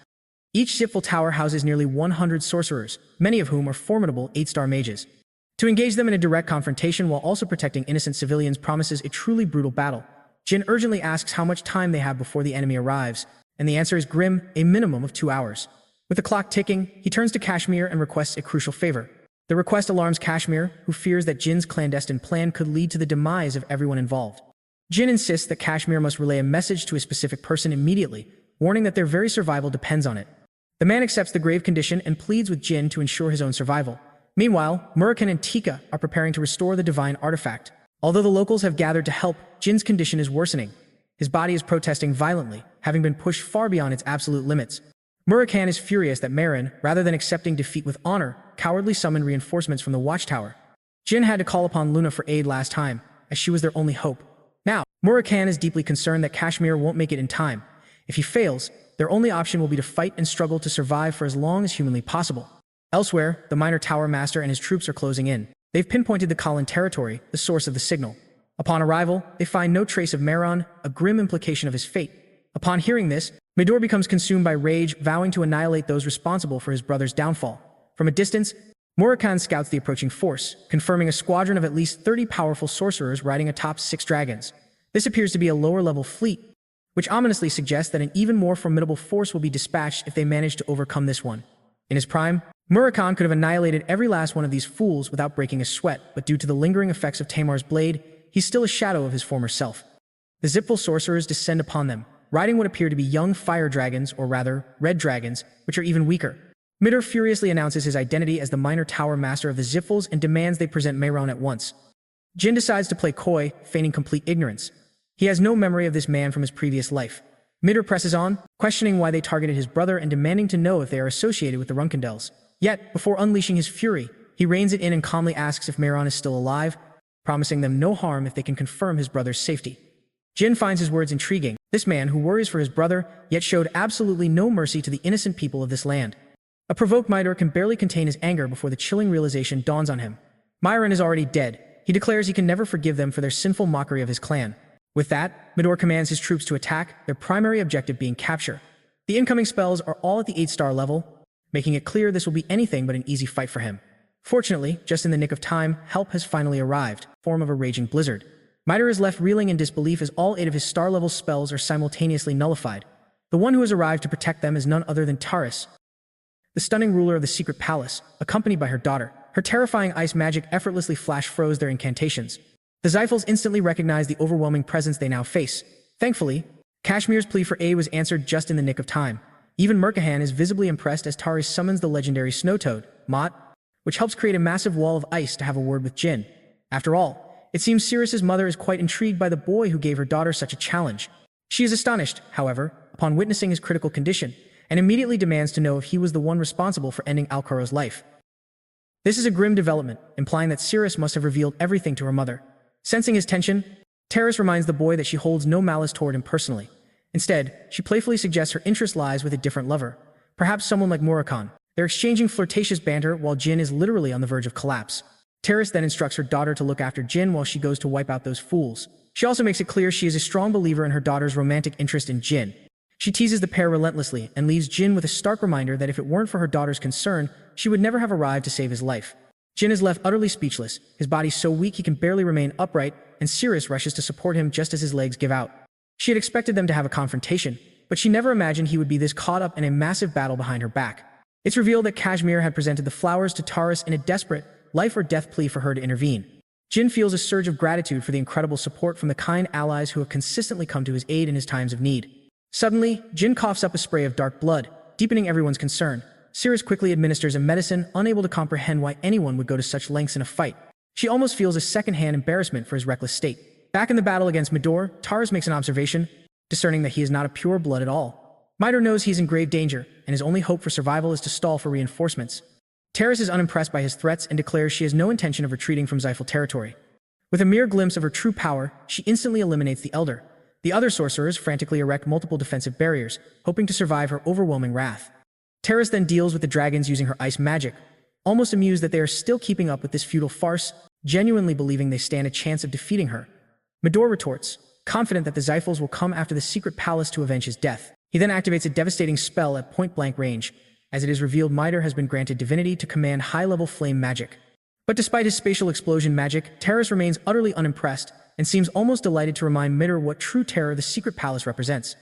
[SPEAKER 1] Each Zippel tower houses nearly 100 sorcerers, many of whom are formidable 8-star mages. To engage them in a direct confrontation while also protecting innocent civilians promises a truly brutal battle. Jyn urgently asks how much time they have before the enemy arrives, and the answer is grim, a minimum of 2 hours. With the clock ticking, he turns to Kashmir and requests a crucial favor. The request alarms Kashmir, who fears that Jin's clandestine plan could lead to the demise of everyone involved. Jyn insists that Kashmir must relay a message to a specific person immediately, warning that their very survival depends on it. The man accepts the grave condition and pleads with Jyn to ensure his own survival. Meanwhile, Murakhan and Tika are preparing to restore the divine artifact. Although the locals have gathered to help, Jin's condition is worsening. His body is protesting violently, having been pushed far beyond its absolute limits. Murakhan is furious that Marin, rather than accepting defeat with honor, cowardly summoned reinforcements from the watchtower. Jyn had to call upon Luna for aid last time, as she was their only hope. Now, Murakhan is deeply concerned that Kashmir won't make it in time. If he fails, their only option will be to fight and struggle to survive for as long as humanly possible. Elsewhere, the minor tower master and his troops are closing in. They've pinpointed the Kalin territory, the source of the signal. Upon arrival, they find no trace of Maron, a grim implication of his fate. Upon hearing this, Midor becomes consumed by rage, vowing to annihilate those responsible for his brother's downfall. From a distance, Murakhan scouts the approaching force, confirming a squadron of at least 30 powerful sorcerers riding atop 6 dragons. This appears to be a lower-level fleet, which ominously suggests that an even more formidable force will be dispatched if they manage to overcome this one. In his prime, Murakhan could have annihilated every last one of these fools without breaking a sweat, but due to the lingering effects of Tamar's blade, he's still a shadow of his former self. The Zippel sorcerers descend upon them, riding what appear to be young fire dragons, or rather, red dragons, which are even weaker. Midor furiously announces his identity as the minor tower master of the Zippels and demands they present Mayron at once. Jyn decides to play coy, feigning complete ignorance. He has no memory of this man from his previous life. Midor presses on, questioning why they targeted his brother and demanding to know if they are associated with the Runandells. Yet, before unleashing his fury, he reins it in and calmly asks if Mayron is still alive, promising them no harm if they can confirm his brother's safety. Jyn finds his words intriguing. This man, who worries for his brother, yet showed absolutely no mercy to the innocent people of this land. A provoked Midor can barely contain his anger before the chilling realization dawns on him. Myron is already dead. He declares he can never forgive them for their sinful mockery of his clan. With that, Midor commands his troops to attack, their primary objective being capture. The incoming spells are all at the 8-star level, making it clear this will be anything but an easy fight for him. Fortunately, just in the nick of time, help has finally arrived, form of a raging blizzard. Midor is left reeling in disbelief as all 8 of his star-level spells are simultaneously nullified. The one who has arrived to protect them is none other than Taurus, the stunning ruler of the secret palace, accompanied by her daughter. Her terrifying ice magic effortlessly froze their incantations. The Zyphals instantly recognized the overwhelming presence they now face. Thankfully, Kashmir's plea for aid was answered just in the nick of time. Even Murkahan is visibly impressed as Taurus summons the legendary snow toad, Mott, which helps create a massive wall of ice to have a word with Jyn. After all, it seems Sirius's mother is quite intrigued by the boy who gave her daughter such a challenge. She is astonished, however, upon witnessing his critical condition, and immediately demands to know if he was the one responsible for ending Alcaro's life. This is a grim development, implying that Sirius must have revealed everything to her mother. Sensing his tension, Taurus reminds the boy that she holds no malice toward him personally. Instead, she playfully suggests her interest lies with a different lover, perhaps someone like Murakan. They're exchanging flirtatious banter while Jyn is literally on the verge of collapse. Taurus then instructs her daughter to look after Jyn while she goes to wipe out those fools. She also makes it clear she is a strong believer in her daughter's romantic interest in Jyn. She teases the pair relentlessly and leaves Jyn with a stark reminder that if it weren't for her daughter's concern, she would never have arrived to save his life. Jyn is left utterly speechless, his body so weak he can barely remain upright, and Sirius rushes to support him just as his legs give out. She had expected them to have a confrontation, but she never imagined he would be this caught up in a massive battle behind her back. It's revealed that Kashmir had presented the flowers to Taurus in a desperate, life-or-death plea for her to intervene. Jyn feels a surge of gratitude for the incredible support from the kind allies who have consistently come to his aid in his times of need. Suddenly, Jyn coughs up a spray of dark blood, deepening everyone's concern. Sirius quickly administers a medicine, unable to comprehend why anyone would go to such lengths in a fight. She almost feels a second-hand embarrassment for his reckless state. Back in the battle against Midor, Taurus makes an observation, discerning that he is not a pure blood at all. Midor knows he's in grave danger, and his only hope for survival is to stall for reinforcements. Taurus is unimpressed by his threats and declares she has no intention of retreating from Zyphal territory. With a mere glimpse of her true power, she instantly eliminates the Elder. The other sorcerers frantically erect multiple defensive barriers, hoping to survive her overwhelming wrath. Taurus then deals with the dragons using her ice magic, almost amused that they are still keeping up with this futile farce, genuinely believing they stand a chance of defeating her. Midor retorts, confident that the Zyphals will come after the secret palace to avenge his death. He then activates a devastating spell at point-blank range, as it is revealed Midor has been granted divinity to command high-level flame magic. But despite his spatial explosion magic, Taurus remains utterly unimpressed and seems almost delighted to remind Midor what true terror the secret palace represents.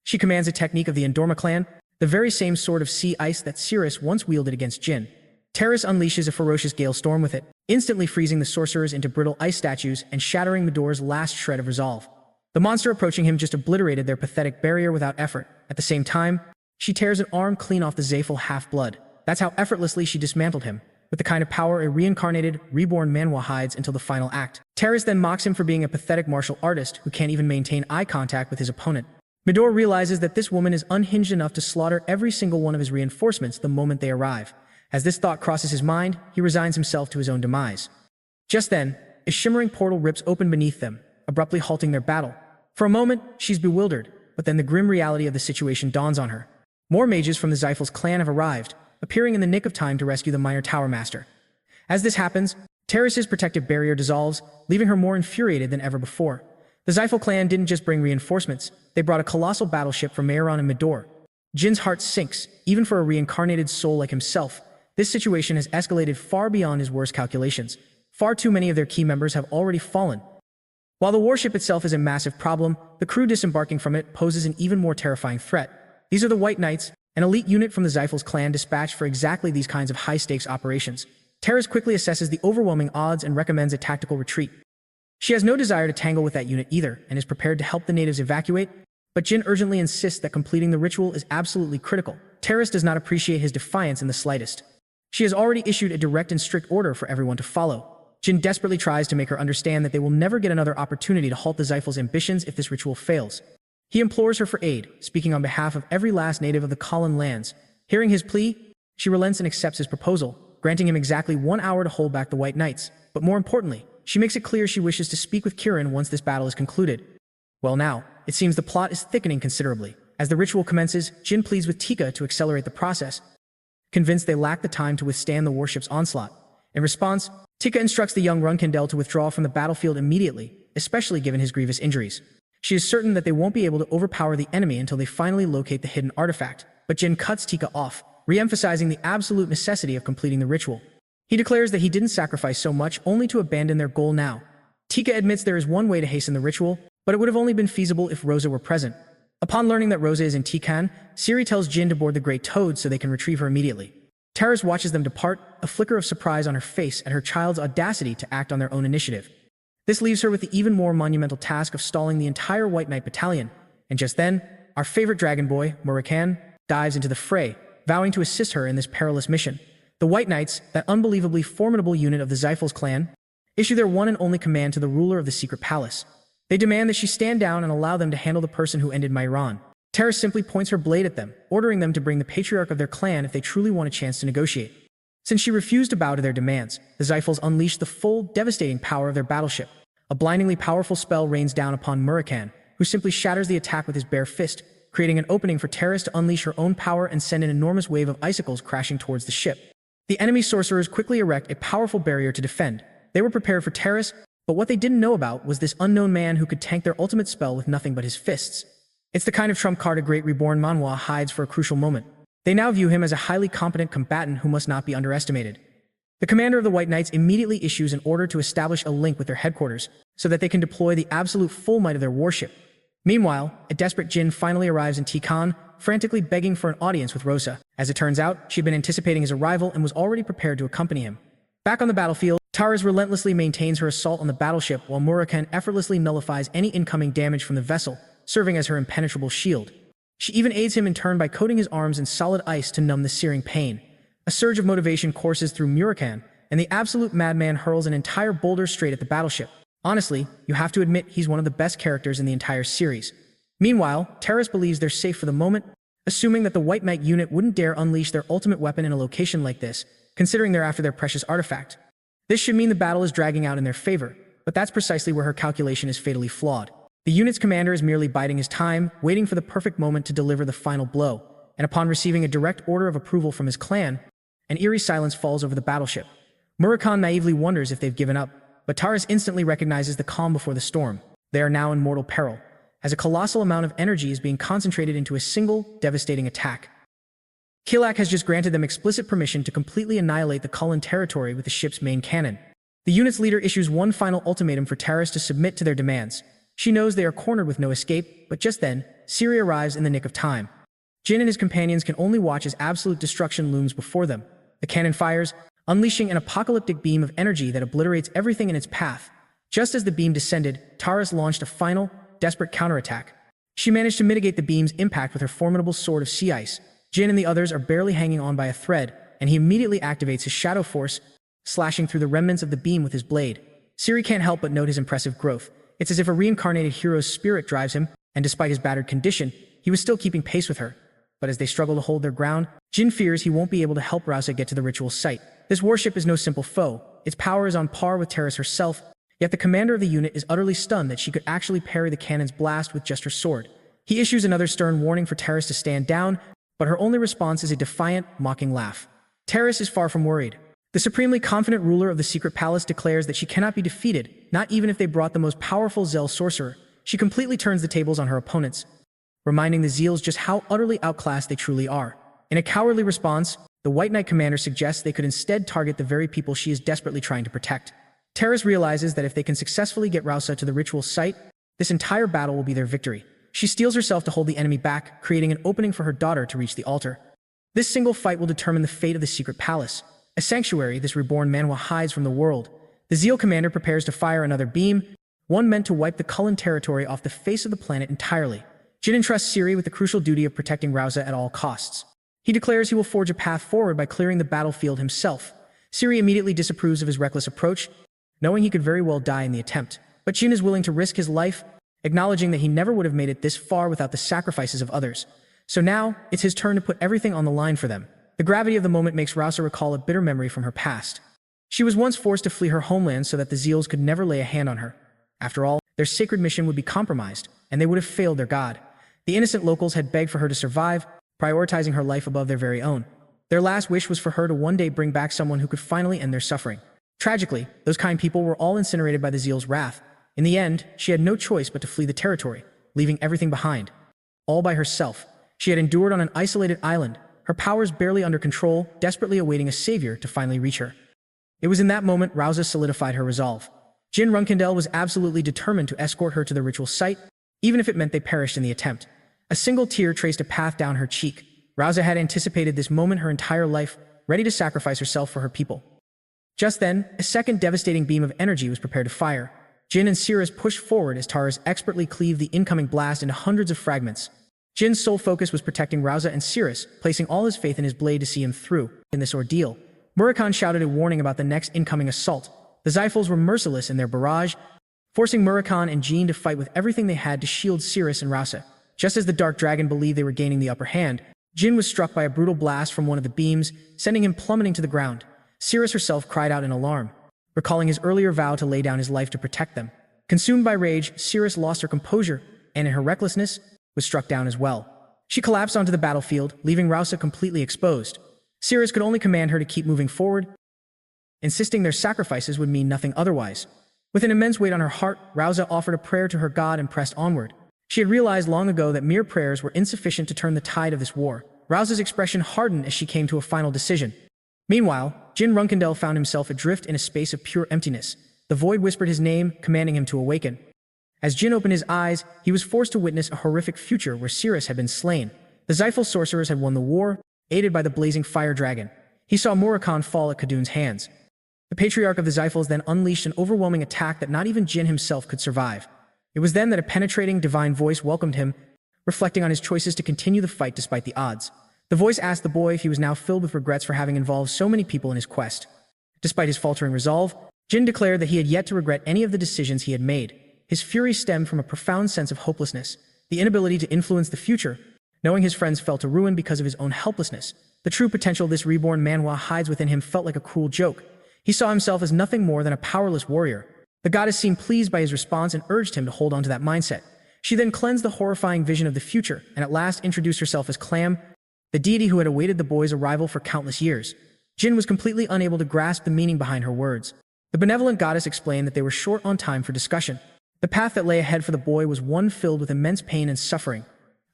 [SPEAKER 1] She commands a technique of the Endorma clan, the very same sort of sea ice that Sirius once wielded against Jyn. Taurus unleashes a ferocious gale storm with it, instantly freezing the sorcerers into brittle ice statues and shattering Midor's last shred of resolve. The monster approaching him just obliterated their pathetic barrier without effort. At the same time, she tears an arm clean off the Zyphal half-blood. That's how effortlessly she dismantled him, with the kind of power a reincarnated, reborn Manhwa hides until the final act. Taurus then mocks him for being a pathetic martial artist who can't even maintain eye contact with his opponent. Midor realizes that this woman is unhinged enough to slaughter every single one of his reinforcements the moment they arrive. As this thought crosses his mind, he resigns himself to his own demise. Just then, a shimmering portal rips open beneath them, abruptly halting their battle. For a moment, she's bewildered, but then the grim reality of the situation dawns on her. More mages from the Zyphal's clan have arrived, appearing in the nick of time to rescue the minor Tower Master. As this happens, Taurus's protective barrier dissolves, leaving her more infuriated than ever before. The Zyphal clan didn't just bring reinforcements, they brought a colossal battleship from Maeron and Midor. Jyn's heart sinks, even for a reincarnated soul like himself. This situation has escalated far beyond his worst calculations. Far too many of their key members have already fallen. While the warship itself is a massive problem, the crew disembarking from it poses an even more terrifying threat. These are the White Knights, an elite unit from the Zyphal's clan dispatched for exactly these kinds of high-stakes operations. Taurus quickly assesses the overwhelming odds and recommends a tactical retreat. She has no desire to tangle with that unit either, and is prepared to help the natives evacuate, but Jyn urgently insists that completing the ritual is absolutely critical. Taurus does not appreciate his defiance in the slightest. She has already issued a direct and strict order for everyone to follow. Jyn desperately tries to make her understand that they will never get another opportunity to halt the Zyphal's ambitions if this ritual fails. He implores her for aid, speaking on behalf of every last native of the Kalin lands. Hearing his plea, she relents and accepts his proposal, granting him exactly 1 hour to hold back the White Knights. But more importantly, she makes it clear she wishes to speak with Kirin once this battle is concluded. Well now, it seems the plot is thickening considerably. As the ritual commences, Jyn pleads with Tika to accelerate the process, convinced they lack the time to withstand the warship's onslaught. In response, Tika instructs the young Runandell to withdraw from the battlefield immediately, especially given his grievous injuries. She is certain that they won't be able to overpower the enemy until they finally locate the hidden artifact, but Jyn cuts Tika off, re-emphasizing the absolute necessity of completing the ritual. He declares that he didn't sacrifice so much only to abandon their goal now. Tika admits there is one way to hasten the ritual, but it would have only been feasible if Rosa were present. Upon learning that Rosa is in Tikan, Ciri tells Jyn to board the Great Toad so they can retrieve her immediately. Taris watches them depart, a flicker of surprise on her face at her child's audacity to act on their own initiative. This leaves her with the even more monumental task of stalling the entire White Knight battalion, and just then, our favorite dragon boy, Murakan, dives into the fray, vowing to assist her in this perilous mission. The White Knights, that unbelievably formidable unit of the Zyphals clan, issue their one and only command to the ruler of the secret palace. They demand that she stand down and allow them to handle the person who ended Myron. Taris simply points her blade at them, ordering them to bring the patriarch of their clan if they truly want a chance to negotiate. Since she refused to bow to their demands, the Zyphals unleash the full, devastating power of their battleship. A blindingly powerful spell rains down upon Murakan, who simply shatters the attack with his bare fist, creating an opening for Taris to unleash her own power and send an enormous wave of icicles crashing towards the ship. The enemy sorcerers quickly erect a powerful barrier to defend. They were prepared for Taris, but what they didn't know about was this unknown man who could tank their ultimate spell with nothing but his fists. It's the kind of trump card a great reborn Manhwa hides for a crucial moment. They now view him as a highly competent combatant who must not be underestimated. The commander of the White Knights immediately issues an order to establish a link with their headquarters, so that they can deploy the absolute full might of their warship. Meanwhile, a desperate Jyn finally arrives in Tikan, frantically begging for an audience with Rosa. As it turns out, she'd been anticipating his arrival and was already prepared to accompany him. Back on the battlefield, Taris relentlessly maintains her assault on the battleship while Murakan effortlessly nullifies any incoming damage from the vessel, serving as her impenetrable shield. She even aids him in turn by coating his arms in solid ice to numb the searing pain. A surge of motivation courses through Murakan, and the absolute madman hurls an entire boulder straight at the battleship. Honestly, you have to admit he's one of the best characters in the entire series. Meanwhile, Taris believes they're safe for the moment, assuming that the White Knight unit wouldn't dare unleash their ultimate weapon in a location like this, considering they're after their precious artifact. This should mean the battle is dragging out in their favor, but that's precisely where her calculation is fatally flawed. The unit's commander is merely biding his time, waiting for the perfect moment to deliver the final blow, and upon receiving a direct order of approval from his clan, an eerie silence falls over the battleship. Murakan naively wonders if they've given up, but Taris instantly recognizes the calm before the storm. They are now in mortal peril, as a colossal amount of energy is being concentrated into a single, devastating attack. Kilak has just granted them explicit permission to completely annihilate the Cullen territory with the ship's main cannon. The unit's leader issues one final ultimatum for Taris to submit to their demands. She knows they are cornered with no escape, but just then, Ciri arrives in the nick of time. Jyn and his companions can only watch as absolute destruction looms before them. The cannon fires, unleashing an apocalyptic beam of energy that obliterates everything in its path. Just as the beam descended, Taris launched a final, desperate counterattack. She managed to mitigate the beam's impact with her formidable sword of sea ice. Jyn and the others are barely hanging on by a thread, and he immediately activates his shadow force, slashing through the remnants of the beam with his blade. Ciri can't help but note his impressive growth. It's as if a reincarnated hero's spirit drives him, and despite his battered condition, he was still keeping pace with her. But as they struggle to hold their ground, Jyn fears he won't be able to help Rosa get to the ritual site. This warship is no simple foe. Its power is on par with Taris herself, yet the commander of the unit is utterly stunned that she could actually parry the cannon's blast with just her sword. He issues another stern warning for Taris to stand down, but her only response is a defiant, mocking laugh. Taris is far from worried. The supremely confident ruler of the secret palace declares that she cannot be defeated, not even if they brought the most powerful Zell sorcerer. She completely turns the tables on her opponents, reminding the Zeals just how utterly outclassed they truly are. In a cowardly response, the White Knight commander suggests they could instead target the very people she is desperately trying to protect. Taris realizes that if they can successfully get Rosa to the ritual site, this entire battle will be their victory. She steels herself to hold the enemy back, creating an opening for her daughter to reach the altar. This single fight will determine the fate of the secret palace, a sanctuary this reborn Manhwa hides from the world. The Zeal commander prepares to fire another beam, one meant to wipe the Cullen territory off the face of the planet entirely. Jyn entrusts Ciri with the crucial duty of protecting Rosa at all costs. He declares he will forge a path forward by clearing the battlefield himself. Ciri immediately disapproves of his reckless approach, knowing he could very well die in the attempt. But Jyn is willing to risk his life, acknowledging that he never would have made it this far without the sacrifices of others. So now, it's his turn to put everything on the line for them. The gravity of the moment makes Rosa recall a bitter memory from her past. She was once forced to flee her homeland so that the Zeals could never lay a hand on her. After all, their sacred mission would be compromised, and they would have failed their god. The innocent locals had begged for her to survive, prioritizing her life above their very own. Their last wish was for her to one day bring back someone who could finally end their suffering. Tragically, those kind people were all incinerated by the Zeal's wrath. In the end, she had no choice but to flee the territory, leaving everything behind. All by herself, she had endured on an isolated island, her powers barely under control, desperately awaiting a savior to finally reach her. It was in that moment Rauza solidified her resolve. Jyn Runandell was absolutely determined to escort her to the ritual site, even if it meant they perished in the attempt. A single tear traced a path down her cheek. Rauza had anticipated this moment her entire life, ready to sacrifice herself for her people. Just then, a second devastating beam of energy was prepared to fire. Jyn and Cirrus pushed forward as Taurus expertly cleaved the incoming blast into hundreds of fragments. Jin's sole focus was protecting Rauza and Cirrus, placing all his faith in his blade to see him through. In this ordeal, Murakhan shouted a warning about the next incoming assault. The Xiphals were merciless in their barrage, forcing Murakhan and Jyn to fight with everything they had to shield Cirrus and Rauza. Just as the Dark Dragon believed they were gaining the upper hand, Jyn was struck by a brutal blast from one of the beams, sending him plummeting to the ground. Cirrus herself cried out in alarm, recalling his earlier vow to lay down his life to protect them. Consumed by rage, Cirrus lost her composure, and in her recklessness, was struck down as well. She collapsed onto the battlefield, leaving Rauza completely exposed. Cirrus could only command her to keep moving forward, insisting their sacrifices would mean nothing otherwise. With an immense weight on her heart, Rauza offered a prayer to her god and pressed onward. She had realized long ago that mere prayers were insufficient to turn the tide of this war. Rauza's expression hardened as she came to a final decision. Meanwhile, Jyn Runandell found himself adrift in a space of pure emptiness. The void whispered his name, commanding him to awaken. As Jyn opened his eyes, he was forced to witness a horrific future where Cirrus had been slain. The Xiphal sorcerers had won the war, aided by the blazing fire dragon. He saw Murakhan fall at Khadun's hands. The patriarch of the Xiphals then unleashed an overwhelming attack that not even Jyn himself could survive. It was then that a penetrating, divine voice welcomed him, reflecting on his choices to continue the fight despite the odds. The voice asked the boy if he was now filled with regrets for having involved so many people in his quest. Despite his faltering resolve, Jyn declared that he had yet to regret any of the decisions he had made. His fury stemmed from a profound sense of hopelessness, the inability to influence the future, knowing his friends fell to ruin because of his own helplessness. The true potential this reborn Manhwa hides within him felt like a cruel joke. He saw himself as nothing more than a powerless warrior. The goddess seemed pleased by his response and urged him to hold on to that mindset. She then cleansed the horrifying vision of the future and at last introduced herself as Clam, the deity who had awaited the boy's arrival for countless years. Jyn was completely unable to grasp the meaning behind her words. The benevolent goddess explained that they were short on time for discussion. The path that lay ahead for the boy was one filled with immense pain and suffering.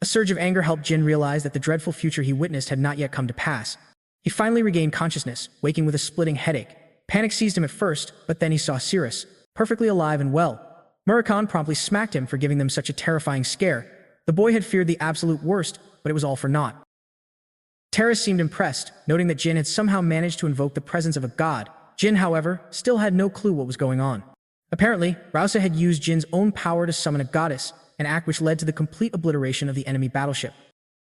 [SPEAKER 1] A surge of anger helped Jyn realize that the dreadful future he witnessed had not yet come to pass. He finally regained consciousness, waking with a splitting headache. Panic seized him at first, but then he saw Cirrus, perfectly alive and well. Murakhan promptly smacked him for giving them such a terrifying scare. The boy had feared the absolute worst, but it was all for naught. Taurus seemed impressed, noting that Jyn had somehow managed to invoke the presence of a god. Jyn, however, still had no clue what was going on. Apparently, Rauza had used Jin's own power to summon a goddess, an act which led to the complete obliteration of the enemy battleship.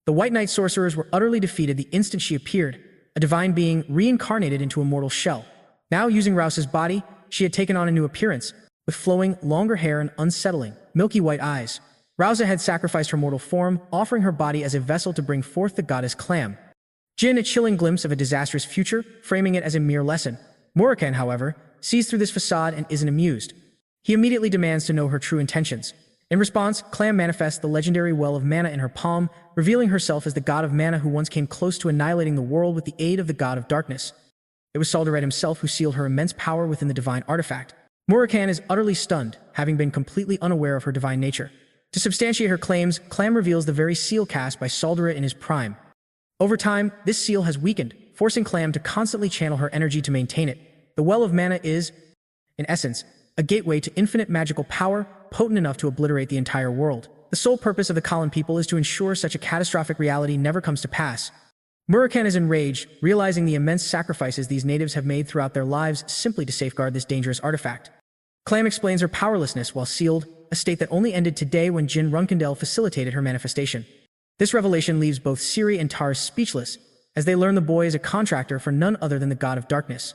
[SPEAKER 1] The White Knight sorcerers were utterly defeated the instant she appeared, a divine being reincarnated into a mortal shell. Now, using Rauza's body, she had taken on a new appearance, with flowing, longer hair and unsettling, milky white eyes. Rauza had sacrificed her mortal form, offering her body as a vessel to bring forth the goddess Clam. Jyn, a chilling glimpse of a disastrous future, framing it as a mere lesson. Murakhan, however, sees through this facade and isn't amused. He immediately demands to know her true intentions. In response, Clam manifests the legendary well of mana in her palm, revealing herself as the god of mana who once came close to annihilating the world with the aid of the god of darkness. It was Solderet himself who sealed her immense power within the divine artifact. Murakhan is utterly stunned, having been completely unaware of her divine nature. To substantiate her claims, Clam reveals the very seal cast by Solderet in his prime. Over time, this seal has weakened, forcing Clam to constantly channel her energy to maintain it. The well of mana is, in essence, a gateway to infinite magical power, potent enough to obliterate the entire world. The sole purpose of the Kalan people is to ensure such a catastrophic reality never comes to pass. Murakhan is enraged, realizing the immense sacrifices these natives have made throughout their lives simply to safeguard this dangerous artifact. Clam explains her powerlessness while sealed, a state that only ended today when Jyn Runandell facilitated her manifestation. This revelation leaves both Ciri and Taurus speechless, as they learn the boy is a contractor for none other than the god of darkness.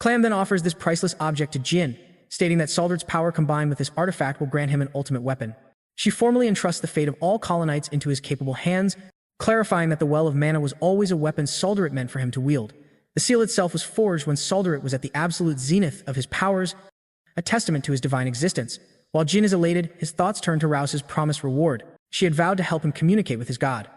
[SPEAKER 1] Clam then offers this priceless object to Jyn, stating that Solderet's power combined with this artifact will grant him an ultimate weapon. She formally entrusts the fate of all colonites into his capable hands, clarifying that the well of mana was always a weapon Solderet meant for him to wield. The seal itself was forged when Solderet was at the absolute zenith of his powers, a testament to his divine existence. While Jyn is elated, his thoughts turn to Rauza's promised reward. She had vowed to help him communicate with his god.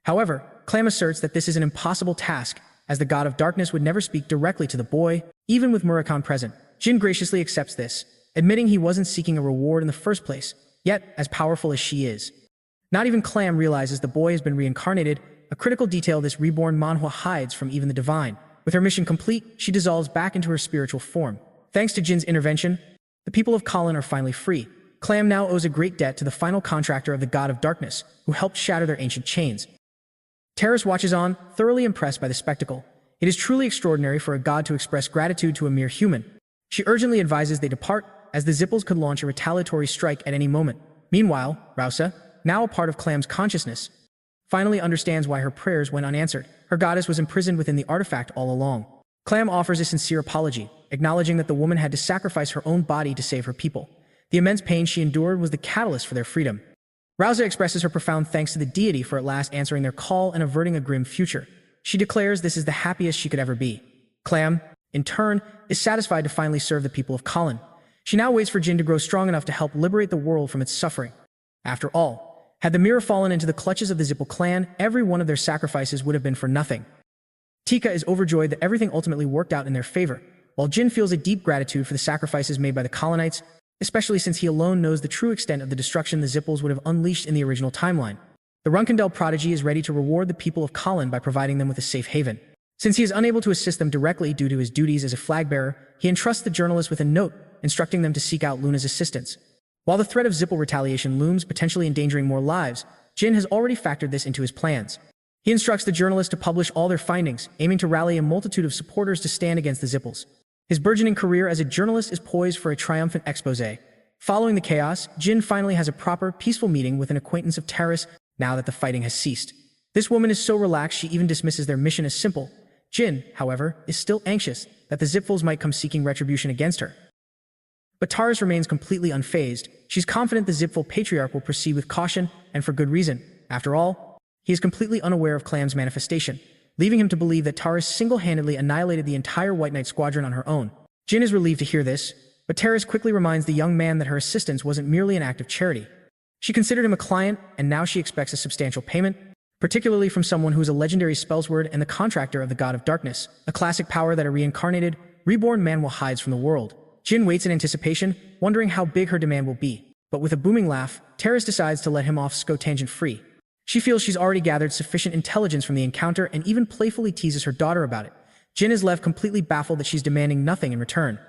[SPEAKER 1] However, Clam asserts that this is an impossible task, as the god of darkness would never speak directly to the boy, even with Murakami present. Jyn graciously accepts this, admitting he wasn't seeking a reward in the first place, yet as powerful as she is. Not even Clam realizes the boy has been reincarnated, a critical detail this reborn Manhwa hides from even the divine. With her mission complete, she dissolves back into her spiritual form. Thanks to Jin's intervention, the people of Colin are finally free. Clam now owes a great debt to the final contractor of the god of darkness, who helped shatter their ancient chains. Terrace watches on, thoroughly impressed by the spectacle. It is truly extraordinary for a god to express gratitude to a mere human. She urgently advises they depart, as the Zippels could launch a retaliatory strike at any moment. Meanwhile, Rausa, now a part of Clam's consciousness, finally understands why her prayers went unanswered. Her goddess was imprisoned within the artifact all along. Clam offers a sincere apology, acknowledging that the woman had to sacrifice her own body to save her people. The immense pain she endured was the catalyst for their freedom. Rausa expresses her profound thanks to the deity for at last answering their call and averting a grim future. She declares this is the happiest she could ever be. Clam, in turn, is satisfied to finally serve the people of Colin. She now waits for Jyn to grow strong enough to help liberate the world from its suffering. After all, had the mirror fallen into the clutches of the Zippel clan, every one of their sacrifices would have been for nothing. Tika is overjoyed that everything ultimately worked out in their favor, while Jyn feels a deep gratitude for the sacrifices made by the Colonites, especially since he alone knows the true extent of the destruction the Zippels would have unleashed in the original timeline. The Runandell prodigy is ready to reward the people of Colin by providing them with a safe haven. Since he is unable to assist them directly due to his duties as a flag-bearer, he entrusts the journalist with a note, instructing them to seek out Luna's assistance. While the threat of Zippel retaliation looms, potentially endangering more lives, Jyn has already factored this into his plans. He instructs the journalist to publish all their findings, aiming to rally a multitude of supporters to stand against the Zippels. His burgeoning career as a journalist is poised for a triumphant exposé. Following the chaos, Jyn finally has a proper, peaceful meeting with an acquaintance of Terrace now that the fighting has ceased. This woman is so relaxed she even dismisses their mission as simple. Jyn, however, is still anxious that the Zippels might come seeking retribution against her. But Taurus remains completely unfazed. She's confident the Zippel patriarch will proceed with caution, and for good reason. After all, he is completely unaware of Clam's manifestation, leaving him to believe that Taurus single-handedly annihilated the entire White Knight squadron on her own. Jyn is relieved to hear this, but Taurus quickly reminds the young man that her assistance wasn't merely an act of charity. She considered him a client, and now she expects a substantial payment, particularly from someone who is a legendary spellsword and the contractor of the God of Darkness, a classic power that a reincarnated, reborn Manhwa hides from the world. Jyn waits in anticipation, wondering how big her demand will be. But with a booming laugh, Terrace decides to let him off tangent-free. She feels she's already gathered sufficient intelligence from the encounter and even playfully teases her daughter about it. Jyn is left completely baffled that she's demanding nothing in return.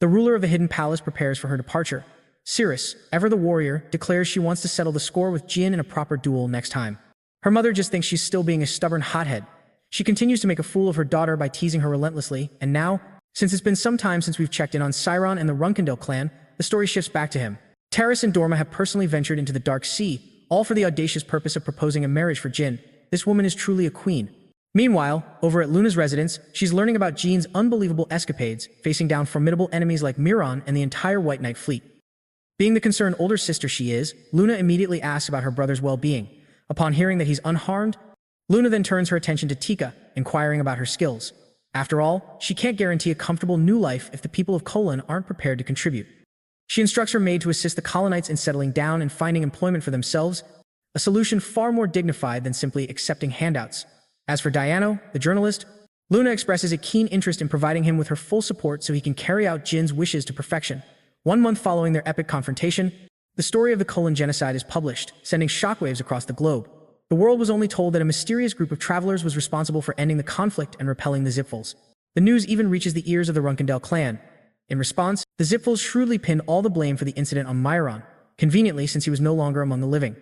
[SPEAKER 1] The ruler of the Hidden Palace prepares for her departure. Cirrus, ever the warrior, declares she wants to settle the score with Jyn in a proper duel next time. Her mother just thinks she's still being a stubborn hothead. She continues to make a fool of her daughter by teasing her relentlessly, and now, since it's been some time since we've checked in on Cyron and the Runandell clan, the story shifts back to him. Terrace and Dorma have personally ventured into the Dark Sea, all for the audacious purpose of proposing a marriage for Jyn. This woman is truly a queen. Meanwhile, over at Luna's residence, she's learning about Jyn's unbelievable escapades, facing down formidable enemies like Miron and the entire White Knight fleet. Being the concerned older sister she is, Luna immediately asks about her brother's well-being. Upon hearing that he's unharmed, Luna then turns her attention to Tika, inquiring about her skills. After all, she can't guarantee a comfortable new life if the people of Colin aren't prepared to contribute. She instructs her maid to assist the Colonites in settling down and finding employment for themselves, a solution far more dignified than simply accepting handouts. As for Diano, the journalist, Luna expresses a keen interest in providing him with her full support so he can carry out Jin's wishes to perfection. 1 month following their epic confrontation, the story of the Colin genocide is published, sending shockwaves across the globe. The world was only told that a mysterious group of travelers was responsible for ending the conflict and repelling the Zippels. The news even reaches the ears of the Runandell clan. In response, the Zippels shrewdly pinned all the blame for the incident on Myron, conveniently since he was no longer among the living.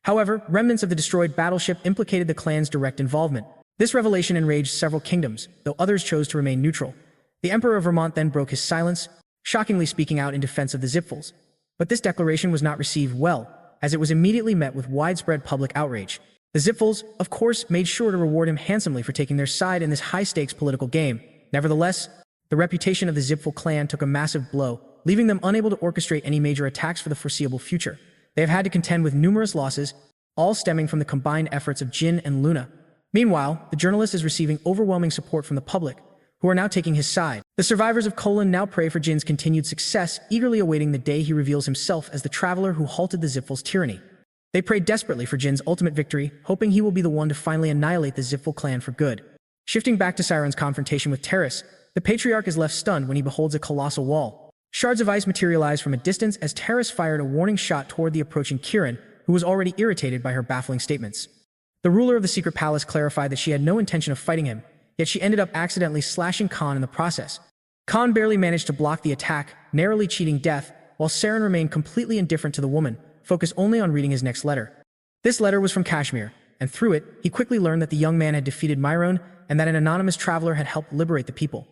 [SPEAKER 1] However, remnants of the destroyed battleship implicated the clan's direct involvement. This revelation enraged several kingdoms, though others chose to remain neutral. The Emperor of Vermont then broke his silence, shockingly speaking out in defense of the Zippels. But this declaration was not received well, as it was immediately met with widespread public outrage. The Zippels, of course, made sure to reward him handsomely for taking their side in this high-stakes political game. Nevertheless, the reputation of the Zippel clan took a massive blow, leaving them unable to orchestrate any major attacks for the foreseeable future. They have had to contend with numerous losses, all stemming from the combined efforts of Jyn and Luna. Meanwhile, the journalist is receiving overwhelming support from the public, who are now taking his side. The survivors of Colin now pray for Jyn's continued success, eagerly awaiting the day he reveals himself as the traveler who halted the Zippel's tyranny. They pray desperately for Jyn's ultimate victory, hoping he will be the one to finally annihilate the Zippel clan for good. Shifting back to Siren's confrontation with Terrace, the Patriarch is left stunned when he beholds a colossal wall. Shards of ice materialize from a distance as Terrace fired a warning shot toward the approaching Kirin, who was already irritated by her baffling statements. The ruler of the secret palace clarified that she had no intention of fighting him, yet she ended up accidentally slashing Khan in the process. Khan barely managed to block the attack, narrowly cheating death, while Saren remained completely indifferent to the woman, focused only on reading his next letter. This letter was from Kashmir, and through it, he quickly learned that the young man had defeated Myron and that an anonymous traveler had helped liberate the people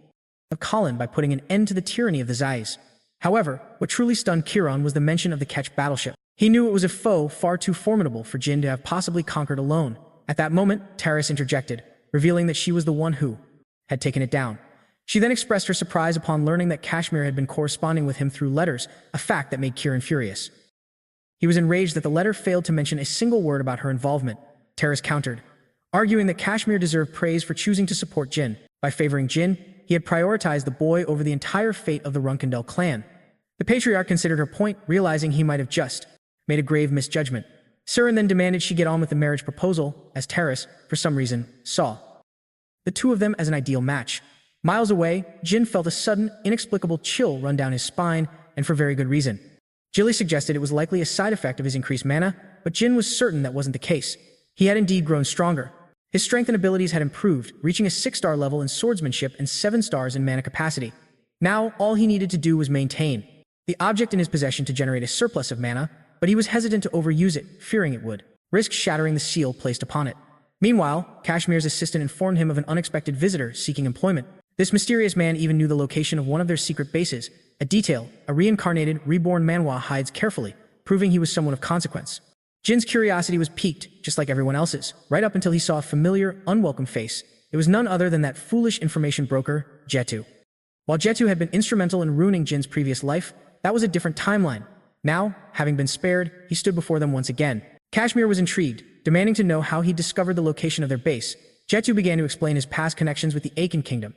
[SPEAKER 1] of Kalin by putting an end to the tyranny of the Zais. However, what truly stunned Kiran was the mention of the Ketch battleship. He knew it was a foe far too formidable for Jyn to have possibly conquered alone. At that moment, Terrace interjected, revealing that she was the one who had taken it down. She then expressed her surprise upon learning that Kashmir had been corresponding with him through letters, a fact that made Kiran furious. He was enraged that the letter failed to mention a single word about her involvement. Terrace countered, arguing that Kashmir deserved praise for choosing to support Jyn. By favoring Jyn, he had prioritized the boy over the entire fate of the Runandell clan. The Patriarch considered her point, realizing he might have just made a grave misjudgment. Siren then demanded she get on with the marriage proposal, as Terrace, for some reason, saw the two of them as an ideal match. Miles away, Jyn felt a sudden, inexplicable chill run down his spine, and for very good reason. Jilly suggested it was likely a side effect of his increased mana, but Jyn was certain that wasn't the case. He had indeed grown stronger. His strength and abilities had improved, reaching a 6-star level in swordsmanship and 7 stars in mana capacity. Now, all he needed to do was maintain the object in his possession to generate a surplus of mana, but he was hesitant to overuse it, fearing it would risk shattering the seal placed upon it. Meanwhile, Kashmir's assistant informed him of an unexpected visitor seeking employment. This mysterious man even knew the location of one of their secret bases, a detail a reincarnated, reborn Manhwa hides carefully, proving he was someone of consequence. Jin's curiosity was piqued, just like everyone else's, right up until he saw a familiar, unwelcome face. It was none other than that foolish information broker, Jetu. While Jetu had been instrumental in ruining Jin's previous life, that was a different timeline. Now, having been spared, he stood before them once again. Kashmir was intrigued, demanding to know how he discovered the location of their base. Jetu began to explain his past connections with the Akin Kingdom.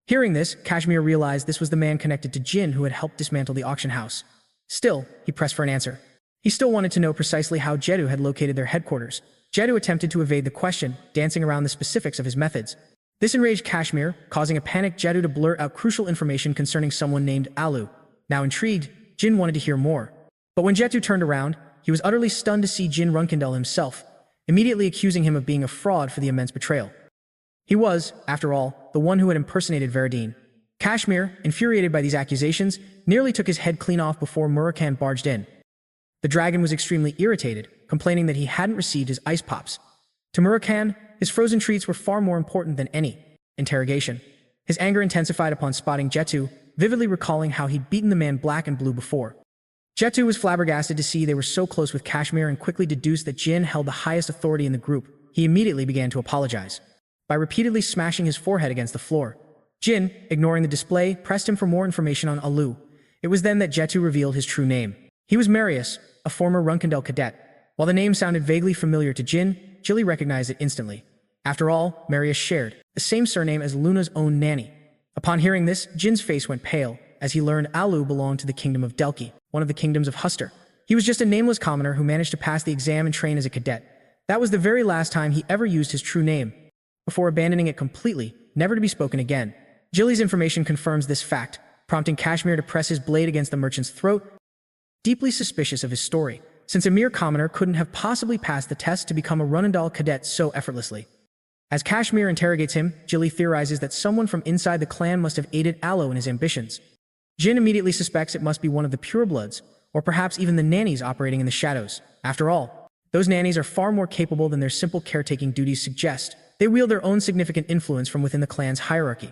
[SPEAKER 1] Hearing this, Kashmir realized this was the man connected to Jyn who had helped dismantle the auction house. Still, he pressed for an answer. He still wanted to know precisely how Jetu had located their headquarters. Jetu attempted to evade the question, dancing around the specifics of his methods. This enraged Kashmir, causing a panicked Jetu to blurt out crucial information concerning someone named Alu. Now intrigued, Jyn wanted to hear more. But when Jetu turned around, he was utterly stunned to see Jyn Runandell himself, immediately accusing him of being a fraud for the immense betrayal. He was, after all, the one who had impersonated Veradine. Kashmir, infuriated by these accusations, nearly took his head clean off before Murakan barged in. The dragon was extremely irritated, complaining that he hadn't received his ice pops. To Murakan, his frozen treats were far more important than any interrogation. His anger intensified upon spotting Jetu, vividly recalling how he'd beaten the man black and blue before. Jetu was flabbergasted to see they were so close with Kashmir and quickly deduced that Jyn held the highest authority in the group. He immediately began to apologize by repeatedly smashing his forehead against the floor. Jyn, ignoring the display, pressed him for more information on Alu. It was then that Jetu revealed his true name. He was Marius, a former Runandell cadet. While the name sounded vaguely familiar to Jyn, Jilly recognized it instantly. After all, Marius shared the same surname as Luna's own nanny. Upon hearing this, Jin's face went pale, as he learned Alu belonged to the kingdom of Delki, one of the kingdoms of Huster. He was just a nameless commoner who managed to pass the exam and train as a cadet. That was the very last time he ever used his true name, before abandoning it completely, never to be spoken again. Jilly's information confirms this fact, prompting Kashmir to press his blade against the merchant's throat, deeply suspicious of his story, since a mere commoner couldn't have possibly passed the test to become a Runandell cadet so effortlessly. As Kashmir interrogates him, Jilly theorizes that someone from inside the clan must have aided Alo in his ambitions. Jyn immediately suspects it must be one of the purebloods, or perhaps even the nannies operating in the shadows. After all, those nannies are far more capable than their simple caretaking duties suggest. They wield their own significant influence from within the clan's hierarchy.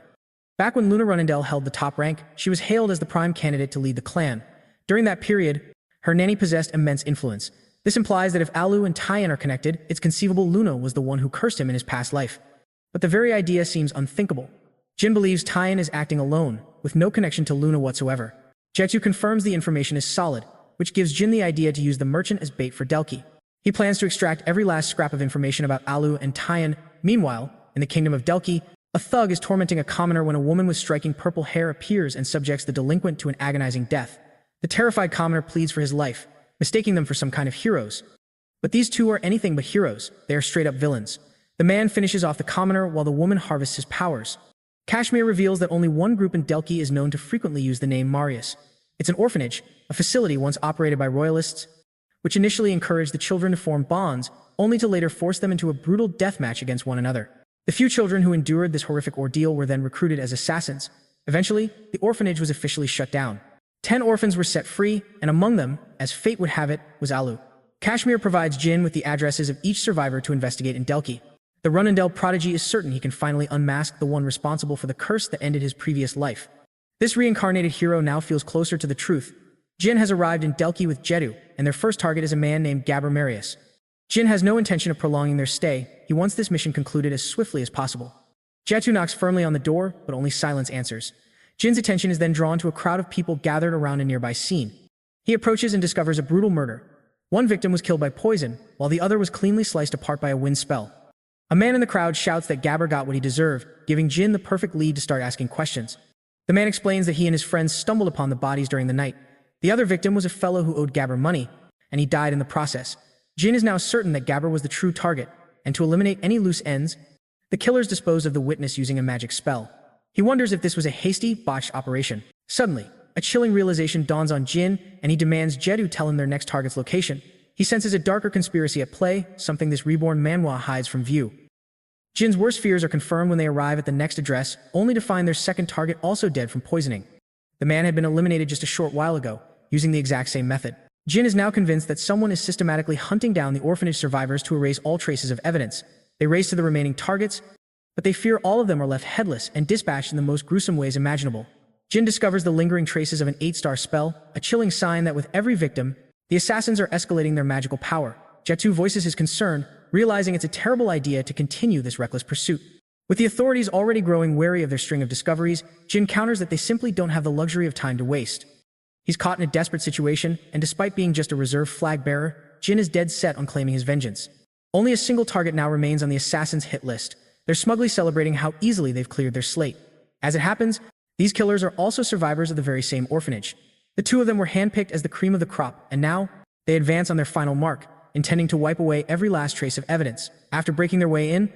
[SPEAKER 1] Back when Luna Runandell held the top rank, she was hailed as the prime candidate to lead the clan. During that period, her nanny possessed immense influence. This implies that if Alu and Tyan are connected, it's conceivable Luna was the one who cursed him in his past life. But the very idea seems unthinkable. Jyn believes Tyan is acting alone, with no connection to Luna whatsoever. Jetu confirms the information is solid, which gives Jyn the idea to use the merchant as bait for Delki. He plans to extract every last scrap of information about Alu and Tyan. Meanwhile, in the kingdom of Delki, a thug is tormenting a commoner when a woman with striking purple hair appears and subjects the delinquent to an agonizing death. The terrified commoner pleads for his life, mistaking them for some kind of heroes. But these two are anything but heroes. They are straight-up villains. The man finishes off the commoner while the woman harvests his powers. Kashmir reveals that only one group in Delki is known to frequently use the name Marius. It's an orphanage, a facility once operated by royalists, which initially encouraged the children to form bonds, only to later force them into a brutal death match against one another. The few children who endured this horrific ordeal were then recruited as assassins. Eventually, the orphanage was officially shut down. 10 orphans were set free, and among them, as fate would have it, was Alu. Kashmir provides Jyn with the addresses of each survivor to investigate in Delki. The Runandell prodigy is certain he can finally unmask the one responsible for the curse that ended his previous life. This reincarnated hero now feels closer to the truth. Jyn has arrived in Delki with Jetu, and their first target is a man named Gabber Marius. Jyn has no intention of prolonging their stay. He wants this mission concluded as swiftly as possible. Jetu knocks firmly on the door, but only silence answers. Jin's attention is then drawn to a crowd of people gathered around a nearby scene. He approaches and discovers a brutal murder. One victim was killed by poison, while the other was cleanly sliced apart by a wind spell. A man in the crowd shouts that Gabber got what he deserved, giving Jyn the perfect lead to start asking questions. The man explains that he and his friends stumbled upon the bodies during the night. The other victim was a fellow who owed Gabber money, and he died in the process. Jyn is now certain that Gabber was the true target, and to eliminate any loose ends, the killers disposed of the witness using a magic spell. He wonders if this was a hasty, botched operation. Suddenly, a chilling realization dawns on Jyn, and he demands Jetu tell him their next target's location. He senses a darker conspiracy at play, something this reborn Manhwa hides from view. Jin's worst fears are confirmed when they arrive at the next address, only to find their second target also dead from poisoning. The man had been eliminated just a short while ago, using the exact same method. Jyn is now convinced that someone is systematically hunting down the orphanage survivors to erase all traces of evidence. They race to the remaining targets, but they fear all of them are left headless and dispatched in the most gruesome ways imaginable. Jyn discovers the lingering traces of an 8-star spell, a chilling sign that with every victim, the assassins are escalating their magical power. Jetu voices his concern, realizing it's a terrible idea to continue this reckless pursuit. With the authorities already growing wary of their string of discoveries, Jyn counters that they simply don't have the luxury of time to waste. He's caught in a desperate situation, and despite being just a reserve flag bearer, Jyn is dead set on claiming his vengeance. Only a single target now remains on the assassin's hit list. They're smugly celebrating how easily they've cleared their slate. As it happens, these killers are also survivors of the very same orphanage. The two of them were handpicked as the cream of the crop, and now they advance on their final mark, intending to wipe away every last trace of evidence. After breaking their way in,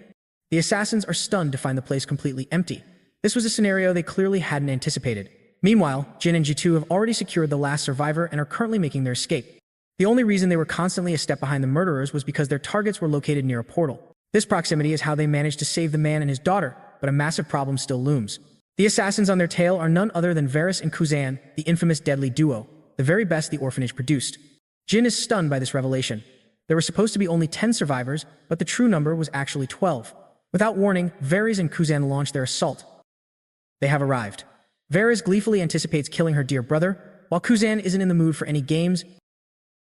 [SPEAKER 1] the assassins are stunned to find the place completely empty. This was a scenario they clearly hadn't anticipated. Meanwhile, Jyn and Jetu have already secured the last survivor and are currently making their escape. The only reason they were constantly a step behind the murderers was because their targets were located near a portal. This proximity is how they managed to save the man and his daughter, but a massive problem still looms. The assassins on their tail are none other than Varys and Kuzan, the infamous deadly duo, the very best the orphanage produced. Jyn is stunned by this revelation. There were supposed to be only 10 survivors, but the true number was actually 12. Without warning, Varys and Kuzan launch their assault. They have arrived. Varys gleefully anticipates killing her dear brother, while Kuzan isn't in the mood for any games,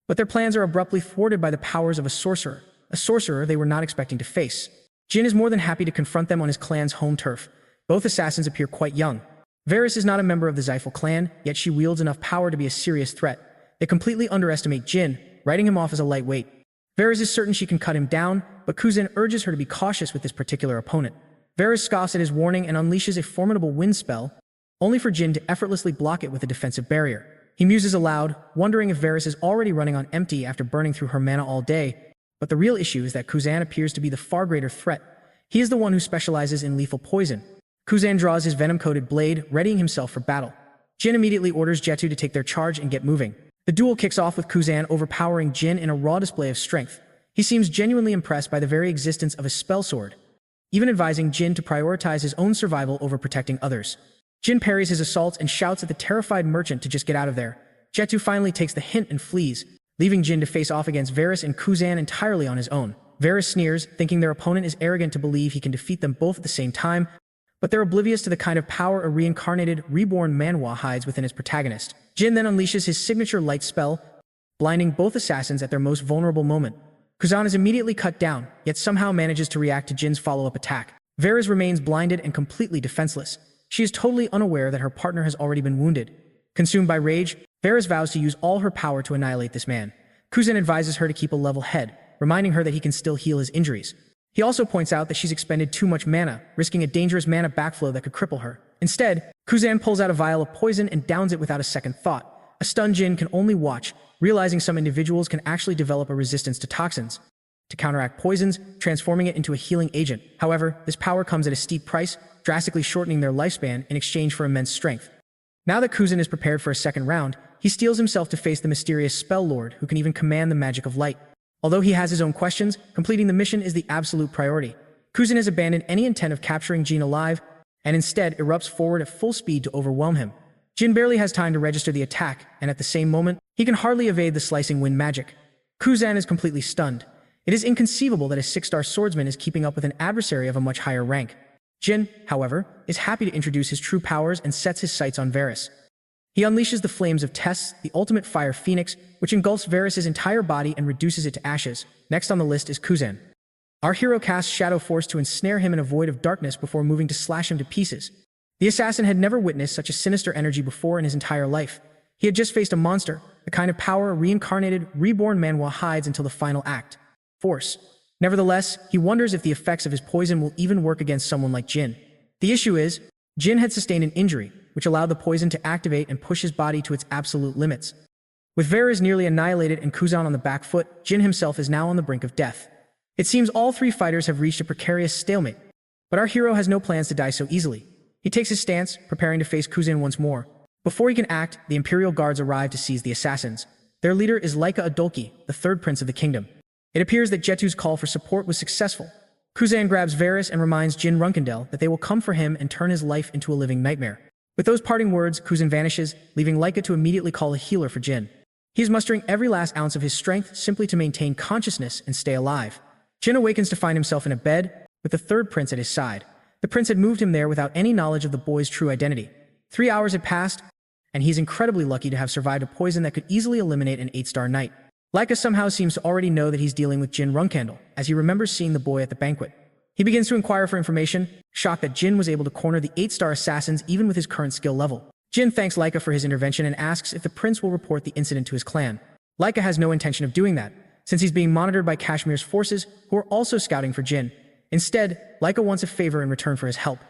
[SPEAKER 1] but their plans are abruptly thwarted by the powers of a sorcerer they were not expecting to face. Jyn is more than happy to confront them on his clan's home turf. Both assassins appear quite young. Varys is not a member of the Zyphal clan, yet she wields enough power to be a serious threat. They completely underestimate Jyn, writing him off as a lightweight. Varys is certain she can cut him down, but Kuzan urges her to be cautious with this particular opponent. Varys scoffs at his warning and unleashes a formidable wind spell, only for Jyn to effortlessly block it with a defensive barrier. He muses aloud, wondering if Varys is already running on empty after burning through her mana all day, but the real issue is that Kuzan appears to be the far greater threat. He is the one who specializes in lethal poison. Kuzan draws his venom-coated blade, readying himself for battle. Jyn immediately orders Jetu to take their charge and get moving. The duel kicks off with Kuzan overpowering Jyn in a raw display of strength. He seems genuinely impressed by the very existence of a spell sword, even advising Jyn to prioritize his own survival over protecting others. Jyn parries his assaults and shouts at the terrified merchant to just get out of there. Jetu finally takes the hint and flees, leaving Jyn to face off against Varys and Kuzan entirely on his own. Varys sneers, thinking their opponent is arrogant to believe he can defeat them both at the same time, but they're oblivious to the kind of power a reincarnated, reborn Manhwa hides within his protagonist. Jyn then unleashes his signature light spell, blinding both assassins at their most vulnerable moment. Kuzan is immediately cut down, yet somehow manages to react to Jin's follow-up attack. Varys remains blinded and completely defenseless. She is totally unaware that her partner has already been wounded. Consumed by rage, Varys vows to use all her power to annihilate this man. Kuzan advises her to keep a level head, reminding her that he can still heal his injuries. He also points out that she's expended too much mana, risking a dangerous mana backflow that could cripple her. Instead, Kuzan pulls out a vial of poison and downs it without a second thought. A stunned Jyn can only watch, realizing some individuals can actually develop a resistance to toxins. To counteract poisons, transforming it into a healing agent. However, this power comes at a steep price, drastically shortening their lifespan in exchange for immense strength. Now that Kuzan is prepared for a second round, he steels himself to face the mysterious Spell Lord who can even command the magic of light. Although he has his own questions, completing the mission is the absolute priority. Kuzan has abandoned any intent of capturing Jyn alive, and instead erupts forward at full speed to overwhelm him. Jyn barely has time to register the attack, and at the same moment, he can hardly evade the slicing wind magic. Kuzan is completely stunned. It is inconceivable that a 6-star swordsman is keeping up with an adversary of a much higher rank. Jyn, however, is happy to introduce his true powers and sets his sights on Varys. He unleashes the flames of Tess, the ultimate fire phoenix, which engulfs Varys' entire body and reduces it to ashes. Next on the list is Kuzan. Our hero casts Shadow Force to ensnare him in a void of darkness before moving to slash him to pieces. The assassin had never witnessed such a sinister energy before in his entire life. He had just faced a monster, the kind of power a reincarnated, reborn Manhwa hides until the final act. Force. Nevertheless, he wonders if the effects of his poison will even work against someone like Jyn. The issue is, Jyn had sustained an injury, which allowed the poison to activate and push his body to its absolute limits. With Varys nearly annihilated and Kuzan on the back foot, Jyn himself is now on the brink of death. It seems all three fighters have reached a precarious stalemate, but our hero has no plans to die so easily. He takes his stance, preparing to face Kuzan once more. Before he can act, the Imperial Guards arrive to seize the assassins. Their leader is Laika Adolki, the third prince of the kingdom. It appears that Jetu's call for support was successful. Kuzan grabs Varys and reminds Jyn Runandell that they will come for him and turn his life into a living nightmare. With those parting words, Kuzan vanishes, leaving Laika to immediately call a healer for Jyn. He is mustering every last ounce of his strength simply to maintain consciousness and stay alive. Jyn awakens to find himself in a bed, with the third prince at his side. The prince had moved him there without any knowledge of the boy's true identity. 3 hours had passed, and he's incredibly lucky to have survived a poison that could easily eliminate an 8-star knight. Laika somehow seems to already know that he's dealing with Jyn Runandell, as he remembers seeing the boy at the banquet. He begins to inquire for information, shocked that Jyn was able to corner the 8-star assassins even with his current skill level. Jyn thanks Laika for his intervention and asks if the prince will report the incident to his clan. Laika has no intention of doing that, since he's being monitored by Kashmir's forces, who are also scouting for Jyn. Instead, Laika wants a favor in return for his help.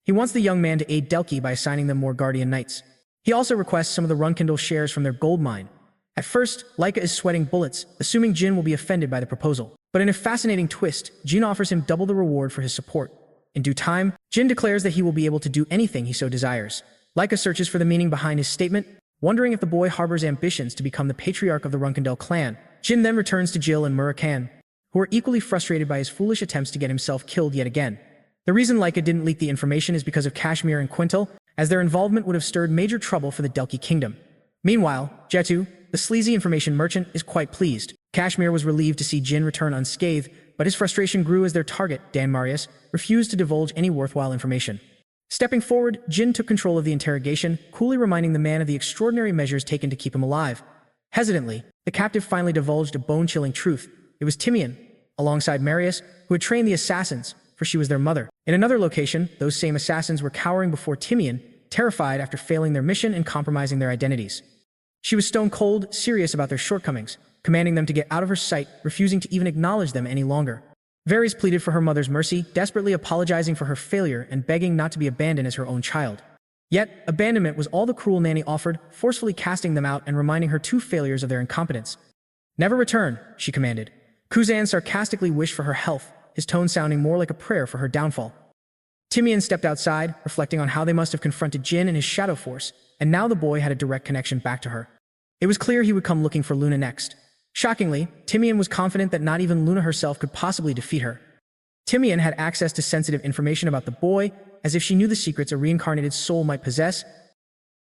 [SPEAKER 1] He wants the young man to aid Delki by assigning them more guardian knights. He also requests some of the Runandell shares from their gold mine. At first, Laika is sweating bullets, assuming Jyn will be offended by the proposal. But in a fascinating twist, Jyn offers him double the reward for his support. In due time, Jyn declares that he will be able to do anything he so desires. Laika searches for the meaning behind his statement, wondering if the boy harbors ambitions to become the patriarch of the Runandell clan. Jyn then returns to Jill and Murakan, who are equally frustrated by his foolish attempts to get himself killed yet again. The reason Laika didn't leak the information is because of Kashmir and Quintel, as their involvement would have stirred major trouble for the Delki kingdom. Meanwhile, Jetu, the sleazy information merchant, is quite pleased. Kashmir was relieved to see Jyn return unscathed, but his frustration grew as their target, Dan Marius, refused to divulge any worthwhile information. Stepping forward, Jyn took control of the interrogation, coolly reminding the man of the extraordinary measures taken to keep him alive. Hesitantly, the captive finally divulged a bone-chilling truth. It was Timian, alongside Marius, who had trained the assassins, for she was their mother. In another location, those same assassins were cowering before Timian, terrified after failing their mission and compromising their identities. She was stone-cold, serious about their shortcomings, commanding them to get out of her sight, refusing to even acknowledge them any longer. Varys pleaded for her mother's mercy, desperately apologizing for her failure and begging not to be abandoned as her own child. Yet, abandonment was all the cruel nanny offered, forcefully casting them out and reminding her two failures of their incompetence. "Never return," she commanded. Kuzan sarcastically wished for her health, his tone sounding more like a prayer for her downfall. Timian stepped outside, reflecting on how they must have confronted Jyn and his shadow force, and now the boy had a direct connection back to her. It was clear he would come looking for Luna next. Shockingly, Timian was confident that not even Luna herself could possibly defeat her. Timian had access to sensitive information about the boy, as if she knew the secrets a reincarnated soul might possess,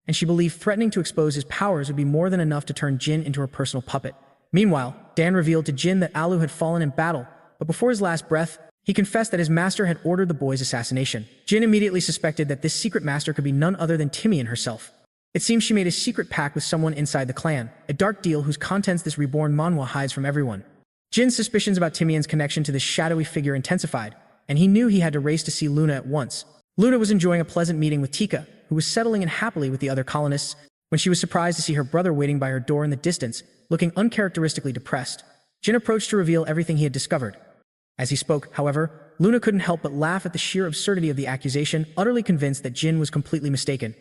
[SPEAKER 1] and she believed threatening to expose his powers would be more than enough to turn Jyn into her personal puppet. Meanwhile, Dan revealed to Jyn that Alu had fallen in battle, but before his last breath, he confessed that his master had ordered the boy's assassination. Jyn immediately suspected that this secret master could be none other than Timian herself. It seems she made a secret pact with someone inside the clan, a dark deal whose contents this reborn Manhwa hides from everyone. Jin's suspicions about Timian's connection to this shadowy figure intensified, and he knew he had to race to see Luna at once. Luna was enjoying a pleasant meeting with Tika, who was settling in happily with the other colonists, when she was surprised to see her brother waiting by her door in the distance, looking uncharacteristically depressed. Jyn approached to reveal everything he had discovered. As he spoke, however, Luna couldn't help but laugh at the sheer absurdity of the accusation, utterly convinced that Jyn was completely mistaken.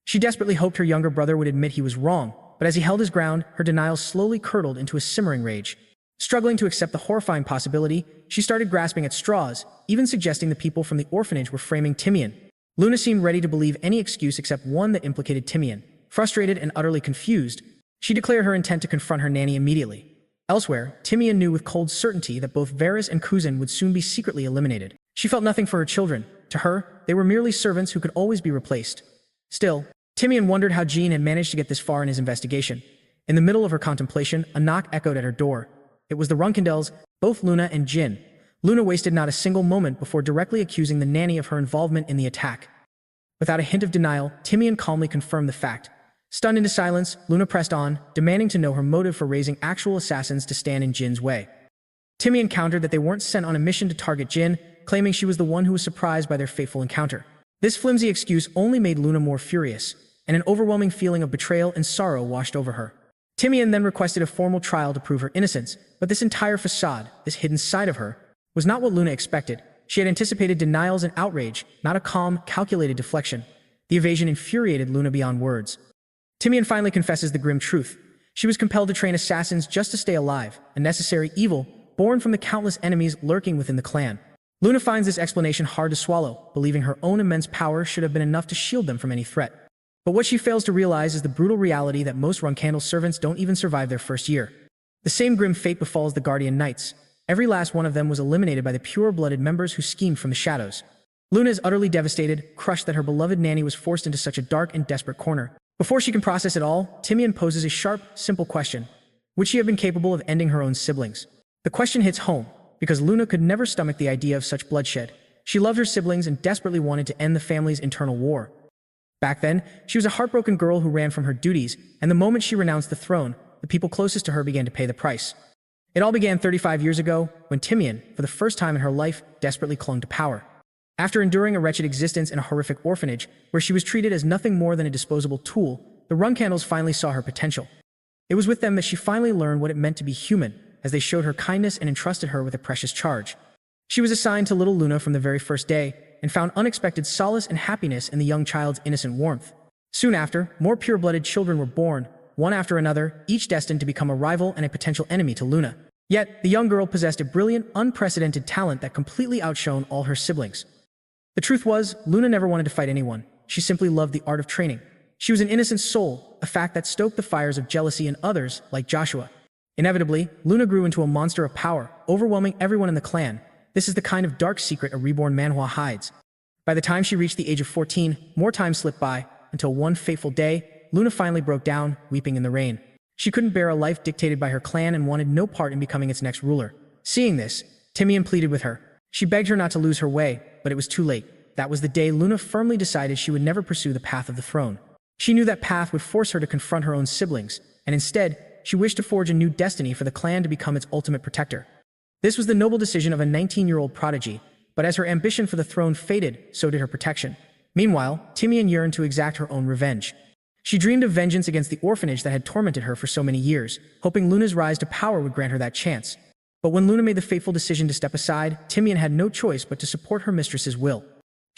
[SPEAKER 1] She desperately hoped her younger brother would admit he was wrong, but as he held his ground, her denial slowly curdled into a simmering rage. Struggling to accept the horrifying possibility, she started grasping at straws, even suggesting the people from the orphanage were framing Timian. Luna seemed ready to believe any excuse except one that implicated Timian. Frustrated and utterly confused, she declared her intent to confront her nanny immediately. Elsewhere, Timian knew with cold certainty that both Varys and Kuzan would soon be secretly eliminated. She felt nothing for her children. To her, they were merely servants who could always be replaced. Still, Timian wondered how Jyn had managed to get this far in his investigation. In the middle of her contemplation, a knock echoed at her door. It was the Runandells, both Luna and Jyn. Luna wasted not a single moment before directly accusing the nanny of her involvement in the attack. Without a hint of denial, Timian calmly confirmed the fact. Stunned into silence, Luna pressed on, demanding to know her motive for raising actual assassins to stand in Jin's way. Timian countered that they weren't sent on a mission to target Jyn, claiming she was the one who was surprised by their fateful encounter. This flimsy excuse only made Luna more furious, and an overwhelming feeling of betrayal and sorrow washed over her. Timian then requested a formal trial to prove her innocence, but this entire facade, this hidden side of her, was not what Luna expected. She had anticipated denials and outrage, not a calm, calculated deflection. The evasion infuriated Luna beyond words. Timian finally confesses the grim truth. She was compelled to train assassins just to stay alive, a necessary evil, born from the countless enemies lurking within the clan. Luna finds this explanation hard to swallow, believing her own immense power should have been enough to shield them from any threat. But what she fails to realize is the brutal reality that most Runandell servants don't even survive their first year. The same grim fate befalls the Guardian Knights. Every last one of them was eliminated by the pure-blooded members who schemed from the shadows. Luna is utterly devastated, crushed that her beloved nanny was forced into such a dark and desperate corner. Before she can process it all, Timian poses a sharp, simple question. Would she have been capable of ending her own siblings? The question hits home, because Luna could never stomach the idea of such bloodshed. She loved her siblings and desperately wanted to end the family's internal war. Back then, she was a heartbroken girl who ran from her duties, and the moment she renounced the throne, the people closest to her began to pay the price. It all began 35 years ago, when Timian, for the first time in her life, desperately clung to power. After enduring a wretched existence in a horrific orphanage, where she was treated as nothing more than a disposable tool, the Runandells finally saw her potential. It was with them that she finally learned what it meant to be human, as they showed her kindness and entrusted her with a precious charge. She was assigned to little Luna from the very first day, and found unexpected solace and happiness in the young child's innocent warmth. Soon after, more pure-blooded children were born, one after another, each destined to become a rival and a potential enemy to Luna. Yet, the young girl possessed a brilliant, unprecedented talent that completely outshone all her siblings. The truth was, Luna never wanted to fight anyone. She simply loved the art of training. She was an innocent soul, a fact that stoked the fires of jealousy in others, like Joshua. Inevitably, Luna grew into a monster of power, overwhelming everyone in the clan. This is the kind of dark secret a reborn Manhwa hides. By the time she reached the age of 14, more time slipped by, until one fateful day, Luna finally broke down, weeping in the rain. She couldn't bear a life dictated by her clan and wanted no part in becoming its next ruler. Seeing this, Timian pleaded with her. She begged her not to lose her way, but it was too late. That was the day Luna firmly decided she would never pursue the path of the throne. She knew that path would force her to confront her own siblings, and instead, she wished to forge a new destiny for the clan to become its ultimate protector. This was the noble decision of a 19-year-old prodigy, but as her ambition for the throne faded, so did her protection. Meanwhile, Timian yearned to exact her own revenge. She dreamed of vengeance against the orphanage that had tormented her for so many years, hoping Luna's rise to power would grant her that chance. But when Luna made the fateful decision to step aside, Timian had no choice but to support her mistress's will.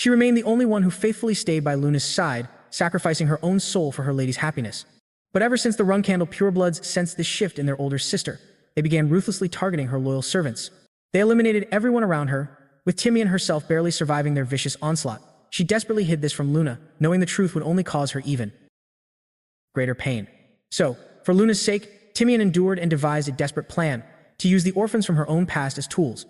[SPEAKER 1] She remained the only one who faithfully stayed by Luna's side, sacrificing her own soul for her lady's happiness. But ever since the Runandell purebloods sensed this shift in their older sister, they began ruthlessly targeting her loyal servants. They eliminated everyone around her, with Timian herself barely surviving their vicious onslaught. She desperately hid this from Luna, knowing the truth would only cause her even greater pain. So, for Luna's sake, Timian endured and devised a desperate plan to use the orphans from her own past as tools.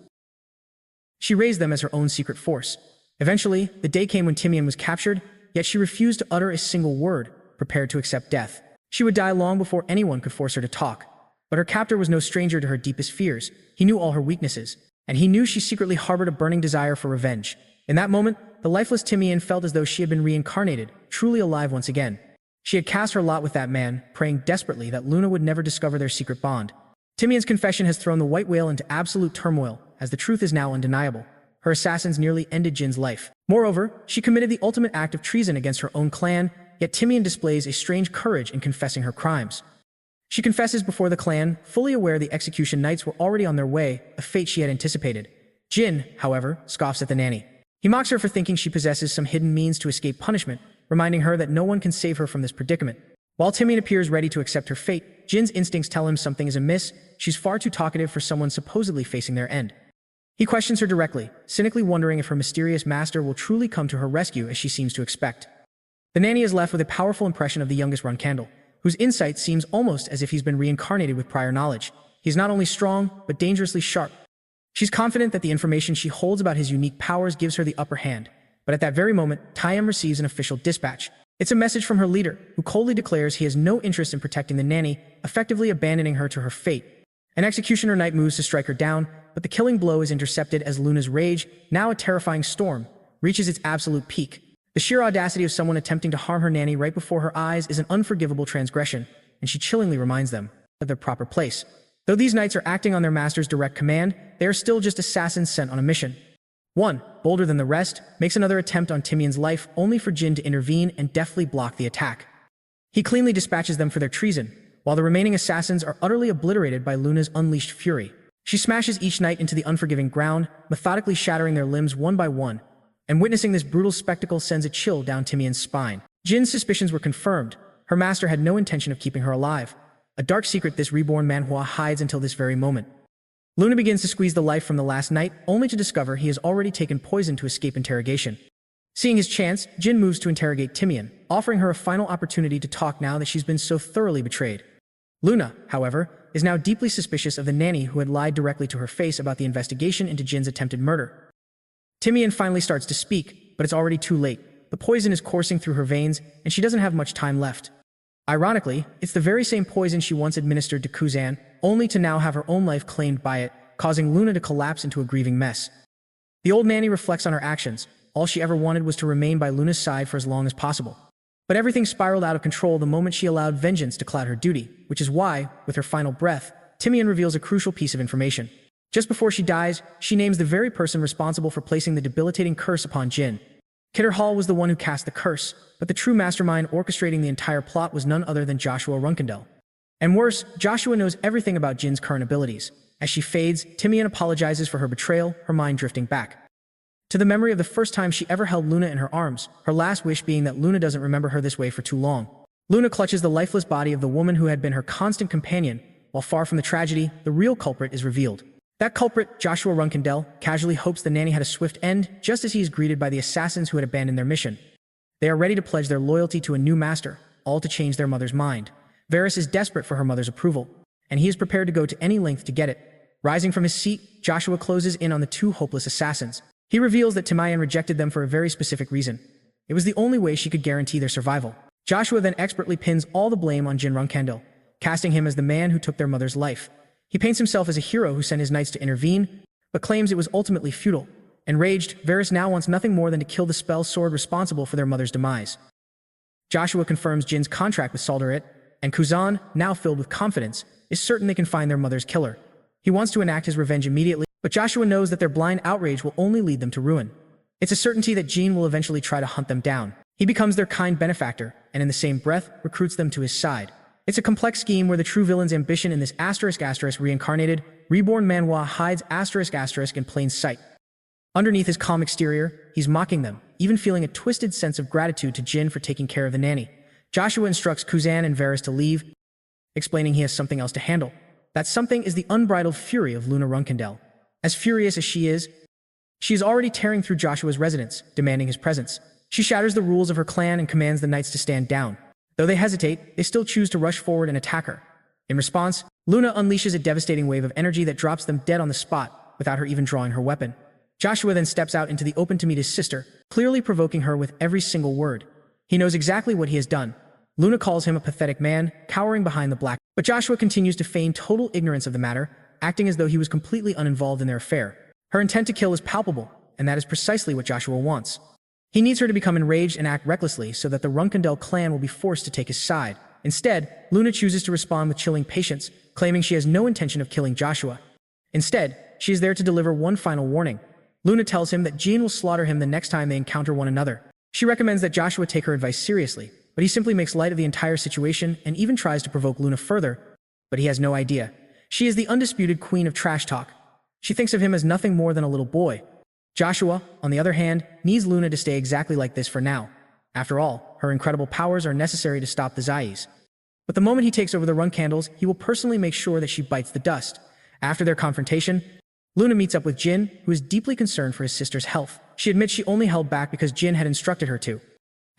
[SPEAKER 1] She raised them as her own secret force. Eventually, the day came when Timian was captured, yet she refused to utter a single word, prepared to accept death. She would die long before anyone could force her to talk. But her captor was no stranger to her deepest fears. He knew all her weaknesses, and he knew she secretly harbored a burning desire for revenge. In that moment, the lifeless Timian felt as though she had been reincarnated, truly alive once again. She had cast her lot with that man, praying desperately that Luna would never discover their secret bond. Timian's confession has thrown the White Whale into absolute turmoil, as the truth is now undeniable. Her assassins nearly ended Jin's life. Moreover, she committed the ultimate act of treason against her own clan, yet Timian displays a strange courage in confessing her crimes. She confesses before the clan, fully aware the execution knights were already on their way, a fate she had anticipated. Jyn, however, scoffs at the nanny. He mocks her for thinking she possesses some hidden means to escape punishment, reminding her that no one can save her from this predicament. While Timian appears ready to accept her fate, Jin's instincts tell him something is amiss. She's far too talkative for someone supposedly facing their end. He questions her directly, cynically wondering if her mysterious master will truly come to her rescue as she seems to expect. The nanny is left with a powerful impression of the youngest Runandell, whose insight seems almost as if he's been reincarnated with prior knowledge. He's not only strong, but dangerously sharp. She's confident that the information she holds about his unique powers gives her the upper hand, but at that very moment, Taeyam receives an official dispatch. It's a message from her leader, who coldly declares he has no interest in protecting the nanny, effectively abandoning her to her fate. An executioner knight moves to strike her down, but the killing blow is intercepted as Luna's rage, now a terrifying storm, reaches its absolute peak. The sheer audacity of someone attempting to harm her nanny right before her eyes is an unforgivable transgression, and she chillingly reminds them of their proper place. Though these knights are acting on their master's direct command, they are still just assassins sent on a mission. One, bolder than the rest, makes another attempt on Timian's life only for Jyn to intervene and deftly block the attack. He cleanly dispatches them for their treason, while the remaining assassins are utterly obliterated by Luna's unleashed fury. She smashes each knight into the unforgiving ground, methodically shattering their limbs one by one, and witnessing this brutal spectacle sends a chill down Timian's spine. Jin's suspicions were confirmed. Her master had no intention of keeping her alive. A dark secret this reborn Manhwa hides until this very moment. Luna begins to squeeze the life from the last knight, only to discover he has already taken poison to escape interrogation. Seeing his chance, Jyn moves to interrogate Timian, offering her a final opportunity to talk now that she's been so thoroughly betrayed. Luna, however, is now deeply suspicious of the nanny who had lied directly to her face about the investigation into Jin's attempted murder. Timian finally starts to speak, but it's already too late. The poison is coursing through her veins, and she doesn't have much time left. Ironically, it's the very same poison she once administered to Kuzan, only to now have her own life claimed by it, causing Luna to collapse into a grieving mess. The old nanny reflects on her actions. All she ever wanted was to remain by Luna's side for as long as possible. But everything spiraled out of control the moment she allowed vengeance to cloud her duty, which is why, with her final breath, Timian reveals a crucial piece of information. Just before she dies, she names the very person responsible for placing the debilitating curse upon Jyn. Kidder Hall was the one who cast the curse, but the true mastermind orchestrating the entire plot was none other than Joshua Runandell. And worse, Joshua knows everything about Jin's current abilities. As she fades, Timian apologizes for her betrayal, her mind drifting back to the memory of the first time she ever held Luna in her arms, her last wish being that Luna doesn't remember her this way for too long. Luna clutches the lifeless body of the woman who had been her constant companion, while far from the tragedy, the real culprit is revealed. That culprit, Joshua Runandell, casually hopes the nanny had a swift end, just as he is greeted by the assassins who had abandoned their mission. They are ready to pledge their loyalty to a new master, all to change their mother's mind. Varys is desperate for her mother's approval, and he is prepared to go to any length to get it. Rising from his seat, Joshua closes in on the two hopeless assassins. He reveals that Timian rejected them for a very specific reason. It was the only way she could guarantee their survival. Joshua then expertly pins all the blame on Jyn Runandell, casting him as the man who took their mother's life. He paints himself as a hero who sent his knights to intervene, but claims it was ultimately futile. Enraged, Varys now wants nothing more than to kill the spell sword responsible for their mother's demise. Joshua confirms Jin's contract with Solderet, and Kuzan, now filled with confidence, is certain they can find their mother's killer. He wants to enact his revenge immediately, but Joshua knows that their blind outrage will only lead them to ruin. It's a certainty that Jyn will eventually try to hunt them down. He becomes their kind benefactor, and in the same breath, recruits them to his side. It's a complex scheme where the true villain's ambition in this *** reincarnated, reborn Manhwa hides *** in plain sight. Underneath his calm exterior, he's mocking them, even feeling a twisted sense of gratitude to Jyn for taking care of the nanny. Joshua instructs Kuzan and Varys to leave, explaining he has something else to handle. That something is the unbridled fury of Luna Runandell. As furious as she is already tearing through Joshua's residence, demanding his presence. She shatters the rules of her clan and commands the knights to stand down. Though they hesitate, they still choose to rush forward and attack her. In response, Luna unleashes a devastating wave of energy that drops them dead on the spot, without her even drawing her weapon. Joshua then steps out into the open to meet his sister, clearly provoking her with every single word. He knows exactly what he has done. Luna calls him a pathetic man, cowering behind the black. But Joshua continues to feign total ignorance of the matter, acting as though he was completely uninvolved in their affair. Her intent to kill is palpable, and that is precisely what Joshua wants. He needs her to become enraged and act recklessly so that the Runandell clan will be forced to take his side. Instead, Luna chooses to respond with chilling patience, claiming she has no intention of killing Joshua. Instead, she is there to deliver one final warning. Luna tells him that Jyn will slaughter him the next time they encounter one another. She recommends that Joshua take her advice seriously, but he simply makes light of the entire situation and even tries to provoke Luna further, but he has no idea. She is the undisputed queen of trash talk. She thinks of him as nothing more than a little boy. Joshua, on the other hand, needs Luna to stay exactly like this for now. After all, her incredible powers are necessary to stop the Zayis. But the moment he takes over the run candles, he will personally make sure that she bites the dust. After their confrontation, Luna meets up with Jyn, who is deeply concerned for his sister's health. She admits she only held back because Jyn had instructed her to.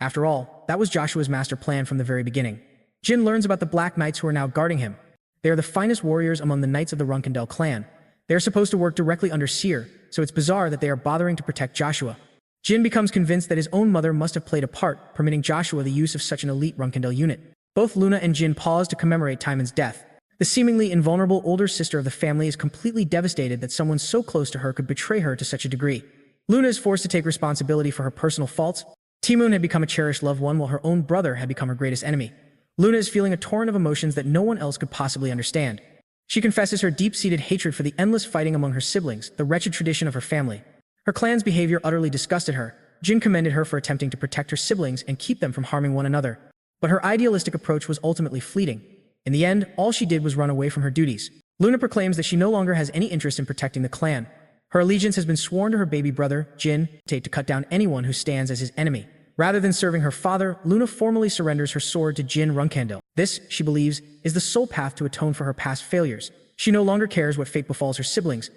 [SPEAKER 1] After all, that was Joshua's master plan from the very beginning. Jyn learns about the Black Knights who are now guarding him. They are the finest warriors among the Knights of the Runandell clan. They are supposed to work directly under Seer, so it's bizarre that they are bothering to protect Joshua. Jyn becomes convinced that his own mother must have played a part, permitting Joshua the use of such an elite Runandell unit. Both Luna and Jyn pause to commemorate Timon's death. The seemingly invulnerable older sister of the family is completely devastated that someone so close to her could betray her to such a degree. Luna is forced to take responsibility for her personal faults. Timon had become a cherished loved one while her own brother had become her greatest enemy. Luna is feeling a torrent of emotions that no one else could possibly understand. She confesses her deep-seated hatred for the endless fighting among her siblings, the wretched tradition of her family. Her clan's behavior utterly disgusted her. Jyn commended her for attempting to protect her siblings and keep them from harming one another. But her idealistic approach was ultimately fleeting. In the end, all she did was run away from her duties. Luna proclaims that she no longer has any interest in protecting the clan. Her allegiance has been sworn to her baby brother, Jyn, to cut down anyone who stands as his enemy. Rather than serving her father, Luna formally surrenders her sword to Jyn Runandell. This, she believes, is the sole path to atone for her past failures. She no longer cares what fate befalls her siblings,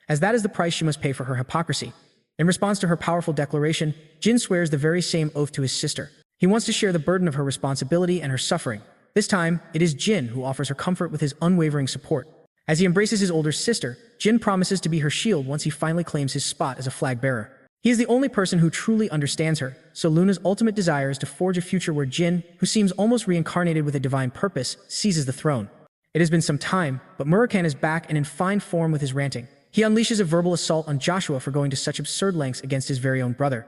[SPEAKER 1] as that is the price she must pay for her hypocrisy. In response to her powerful declaration, Jyn swears the very same oath to his sister. He wants to share the burden of her responsibility and her suffering. This time, it is Jyn who offers her comfort with his unwavering support. As he embraces his older sister, Jyn promises to be her shield once he finally claims his spot as a flag bearer. He is the only person who truly understands her, so Luna's ultimate desire is to forge a future where Jyn, who seems almost reincarnated with a divine purpose, seizes the throne. It has been some time, but Murakhan is back and in fine form with his ranting. He unleashes a verbal assault on Joshua for going to such absurd lengths against his very own brother.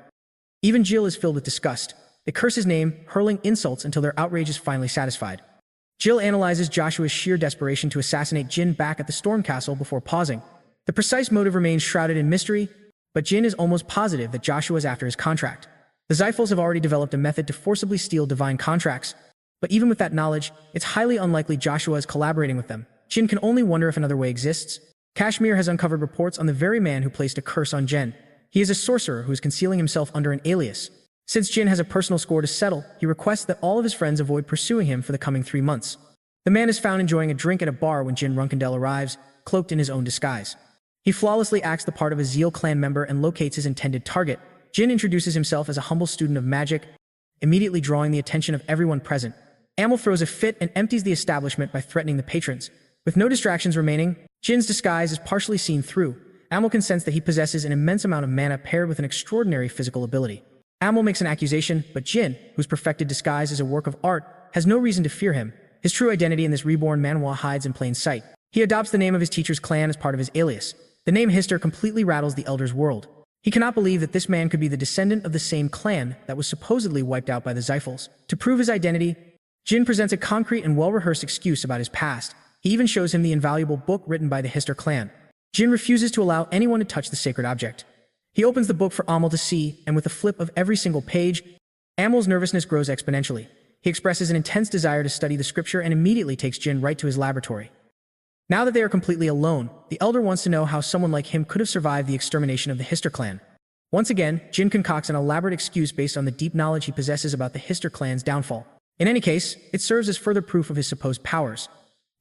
[SPEAKER 1] Even Jill is filled with disgust. They curse his name, hurling insults until their outrage is finally satisfied. Jill analyzes Joshua's sheer desperation to assassinate Jyn back at the Storm Castle before pausing. The precise motive remains shrouded in mystery, but Jyn is almost positive that Joshua is after his contract. The Zyphals have already developed a method to forcibly steal divine contracts, but even with that knowledge, it's highly unlikely Joshua is collaborating with them. Jyn can only wonder if another way exists. Kashmir has uncovered reports on the very man who placed a curse on Jyn. He is a sorcerer who is concealing himself under an alias. Since Jyn has a personal score to settle, he requests that all of his friends avoid pursuing him for the coming 3 months. The man is found enjoying a drink at a bar when Jyn Runandell arrives, cloaked in his own disguise. He flawlessly acts the part of a Zeal clan member and locates his intended target. Jyn introduces himself as a humble student of magic, immediately drawing the attention of everyone present. Amel throws a fit and empties the establishment by threatening the patrons. With no distractions remaining, Jin's disguise is partially seen through. Amel can sense that he possesses an immense amount of mana paired with an extraordinary physical ability. Amel makes an accusation, but Jyn, whose perfected disguise is a work of art, has no reason to fear him. His true identity in this reborn Manhwa hides in plain sight. He adopts the name of his teacher's clan as part of his alias. The name Hister completely rattles the Elder's world. He cannot believe that this man could be the descendant of the same clan that was supposedly wiped out by the Zyphals. To prove his identity, Jyn presents a concrete and well-rehearsed excuse about his past. He even shows him the invaluable book written by the Hister clan. Jyn refuses to allow anyone to touch the sacred object. He opens the book for Amel to see, and with a flip of every single page, Amel's nervousness grows exponentially. He expresses an intense desire to study the scripture and immediately takes Jyn right to his laboratory. Now that they are completely alone, the Elder wants to know how someone like him could have survived the extermination of the Hister clan. Once again, Jyn concocts an elaborate excuse based on the deep knowledge he possesses about the Hister clan's downfall. In any case, it serves as further proof of his supposed powers.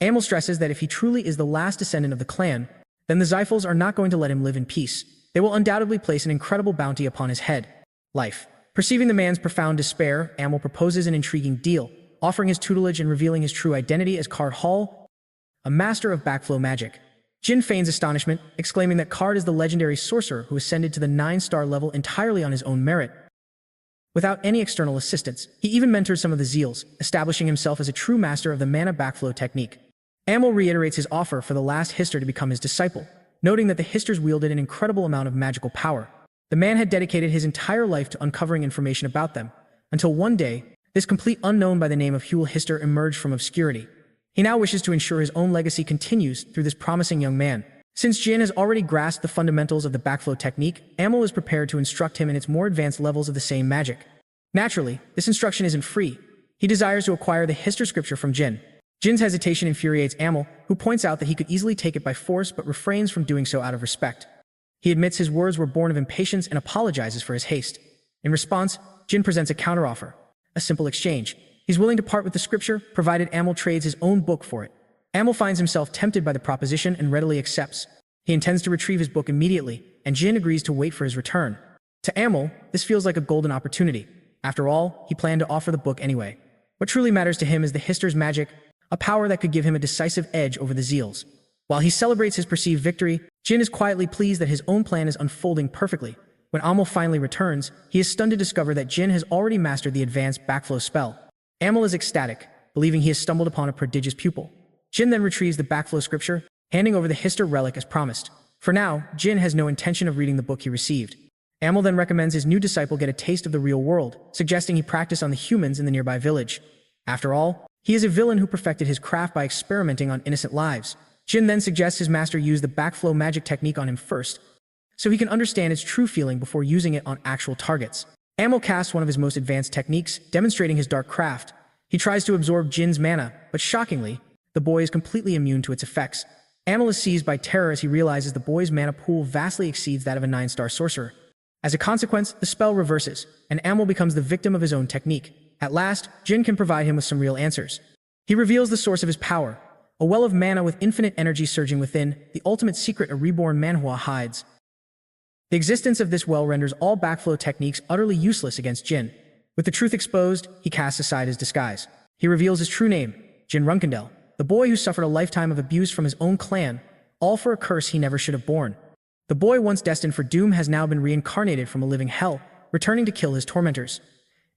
[SPEAKER 1] Amel stresses that if he truly is the last descendant of the clan, then the Zyphals are not going to let him live in peace. They will undoubtedly place an incredible bounty upon his head. Life. Perceiving the man's profound despair, Amel proposes an intriguing deal, offering his tutelage and revealing his true identity as Card Hall, a master of backflow magic. Jyn feigns astonishment, exclaiming that Card is the legendary sorcerer who ascended to the 9-star level entirely on his own merit. Without any external assistance, he even mentors some of the Zeals, establishing himself as a true master of the mana backflow technique. Amel reiterates his offer for the last Hister to become his disciple, noting that the Histers wielded an incredible amount of magical power. The man had dedicated his entire life to uncovering information about them, until one day, this complete unknown by the name of Huel Hister emerged from obscurity. He now wishes to ensure his own legacy continues through this promising young man. Since Jyn has already grasped the fundamentals of the backflow technique, Amel is prepared to instruct him in its more advanced levels of the same magic. Naturally, this instruction isn't free. He desires to acquire the Hister scripture from Jyn. Jin's hesitation infuriates Amel, who points out that he could easily take it by force but refrains from doing so out of respect. He admits his words were born of impatience and apologizes for his haste. In response, Jyn presents a counteroffer, a simple exchange. He's willing to part with the scripture, provided Amel trades his own book for it. Amel finds himself tempted by the proposition and readily accepts. He intends to retrieve his book immediately, and Jyn agrees to wait for his return. To Amel, this feels like a golden opportunity. After all, he planned to offer the book anyway. What truly matters to him is the Hister's magic, a power that could give him a decisive edge over the Zeals. While he celebrates his perceived victory, Jyn is quietly pleased that his own plan is unfolding perfectly. When Amel finally returns, he is stunned to discover that Jyn has already mastered the advanced backflow spell. Amel is ecstatic, believing he has stumbled upon a prodigious pupil. Jyn then retrieves the backflow scripture, handing over the Hister relic as promised. For now, Jyn has no intention of reading the book he received. Amel then recommends his new disciple get a taste of the real world, suggesting he practice on the humans in the nearby village. After all, he is a villain who perfected his craft by experimenting on innocent lives. Jyn then suggests his master use the backflow magic technique on him first, so he can understand its true feeling before using it on actual targets. Amel casts one of his most advanced techniques, demonstrating his dark craft. He tries to absorb Jin's mana, but shockingly, the boy is completely immune to its effects. Amel is seized by terror as he realizes the boy's mana pool vastly exceeds that of a 9-star sorcerer. As a consequence, the spell reverses, and Amel becomes the victim of his own technique. At last, Jyn can provide him with some real answers. He reveals the source of his power, a well of mana with infinite energy surging within, the ultimate secret a reborn Manhwa hides. The existence of this well renders all backflow techniques utterly useless against Jyn. With the truth exposed, he casts aside his disguise. He reveals his true name, Jyn Runandell, the boy who suffered a lifetime of abuse from his own clan, all for a curse he never should have borne. The boy once destined for doom has now been reincarnated from a living hell, returning to kill his tormentors.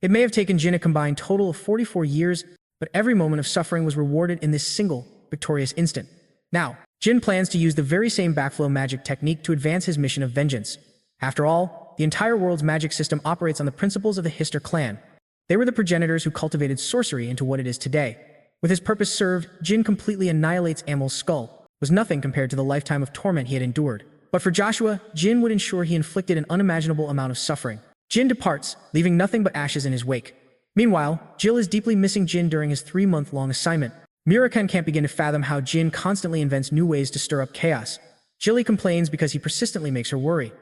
[SPEAKER 1] It may have taken Jyn a combined total of 44 years, but every moment of suffering was rewarded in this single, victorious instant. Now, Jyn plans to use the very same backflow magic technique to advance his mission of vengeance. After all, the entire world's magic system operates on the principles of the Hister clan. They were the progenitors who cultivated sorcery into what it is today. With his purpose served, Jyn completely annihilates Amel's skull. Was nothing compared to the lifetime of torment he had endured. But for Joshua, Jyn would ensure he inflicted an unimaginable amount of suffering. Jyn departs, leaving nothing but ashes in his wake. Meanwhile, Jill is deeply missing Jyn during his 3-month-long assignment. Murakan can't begin to fathom how Jyn constantly invents new ways to stir up chaos. Jilly complains because he persistently makes her worry.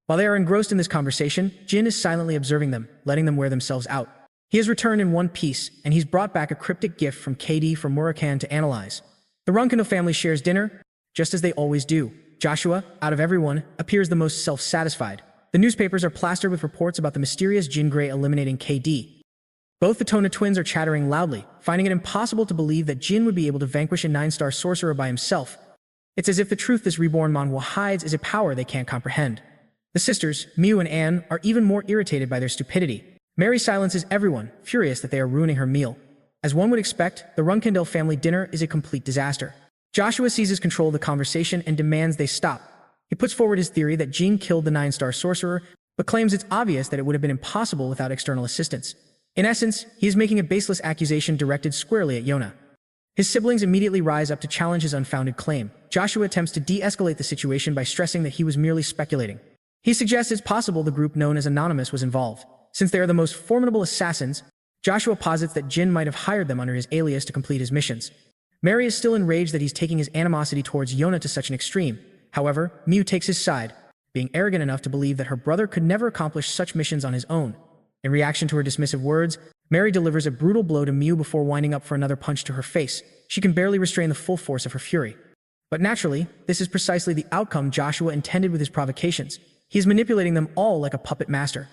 [SPEAKER 1] While they are engrossed in this conversation, Jyn is silently observing them, letting them wear themselves out. He has returned in one piece, and he's brought back a cryptic gift from KD for Murakan to analyze. The Runandell family shares dinner, just as they always do. Joshua, out of everyone, appears the most self-satisfied. The newspapers are plastered with reports about the mysterious Jyn Grey eliminating KD. Both the Htona twins are chattering loudly, finding it impossible to believe that Jyn would be able to vanquish a 9-star sorcerer by himself. It's as if the truth this reborn Manhwa hides is a power they can't comprehend. The sisters, Miu and Anne, are even more irritated by their stupidity. Mary silences everyone, furious that they are ruining her meal. As one would expect, the Runandell family dinner is a complete disaster. Joshua seizes control of the conversation and demands they stop. He puts forward his theory that Jyn killed the 9-star sorcerer, but claims it's obvious that it would have been impossible without external assistance. In essence, he is making a baseless accusation directed squarely at Htona. His siblings immediately rise up to challenge his unfounded claim. Joshua attempts to de-escalate the situation by stressing that he was merely speculating. He suggests it's possible the group known as Anonymous was involved. Since they are the most formidable assassins, Joshua posits that Jyn might have hired them under his alias to complete his missions. Mary is still enraged that he's taking his animosity towards Htona to such an extreme. However, Miu takes his side, being arrogant enough to believe that her brother could never accomplish such missions on his own. In reaction to her dismissive words, Mary delivers a brutal blow to Miu before winding up for another punch to her face. She can barely restrain the full force of her fury. But naturally, this is precisely the outcome Joshua intended with his provocations. He is manipulating them all like a puppet master.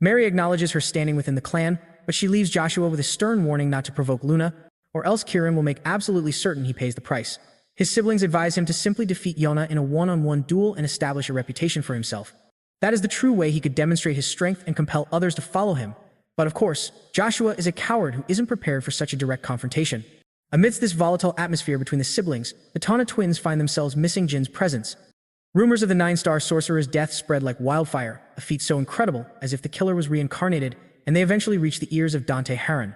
[SPEAKER 1] Mary acknowledges her standing within the clan, but she leaves Joshua with a stern warning not to provoke Luna, or else Kirin will make absolutely certain he pays the price. His siblings advise him to simply defeat Htona in a one-on-one duel and establish a reputation for himself. That is the true way he could demonstrate his strength and compel others to follow him. But of course, Joshua is a coward who isn't prepared for such a direct confrontation. Amidst this volatile atmosphere between the siblings, the Htona twins find themselves missing Jin's presence. Rumors of the 9-star sorcerer's death spread like wildfire, a feat so incredible as if the killer was reincarnated, and they eventually reach the ears of Dante Haran.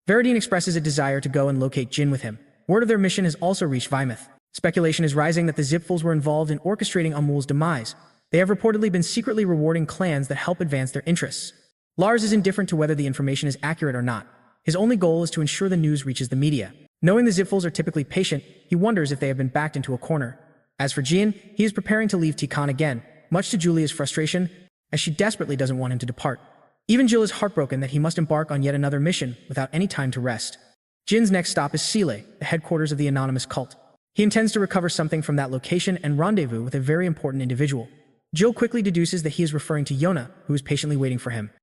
[SPEAKER 1] Veridine expresses a desire to go and locate Jyn with him. Word of their mission has also reached Weymouth. Speculation is rising that the Zipfuls were involved in orchestrating Amul's demise. They have reportedly been secretly rewarding clans that help advance their interests. Lars is indifferent to whether the information is accurate or not. His only goal is to ensure the news reaches the media. Knowing the Zipfuls are typically patient, he wonders if they have been backed into a corner. As for Jyn, he is preparing to leave Tikan again, much to Julia's frustration, as she desperately doesn't want him to depart. Even Jill is heartbroken that he must embark on yet another mission without any time to rest. Jin's next stop is Sile, the headquarters of the anonymous cult. He intends to recover something from that location and rendezvous with a very important individual. Jill quickly deduces that he is referring to Yona, who is patiently waiting for him.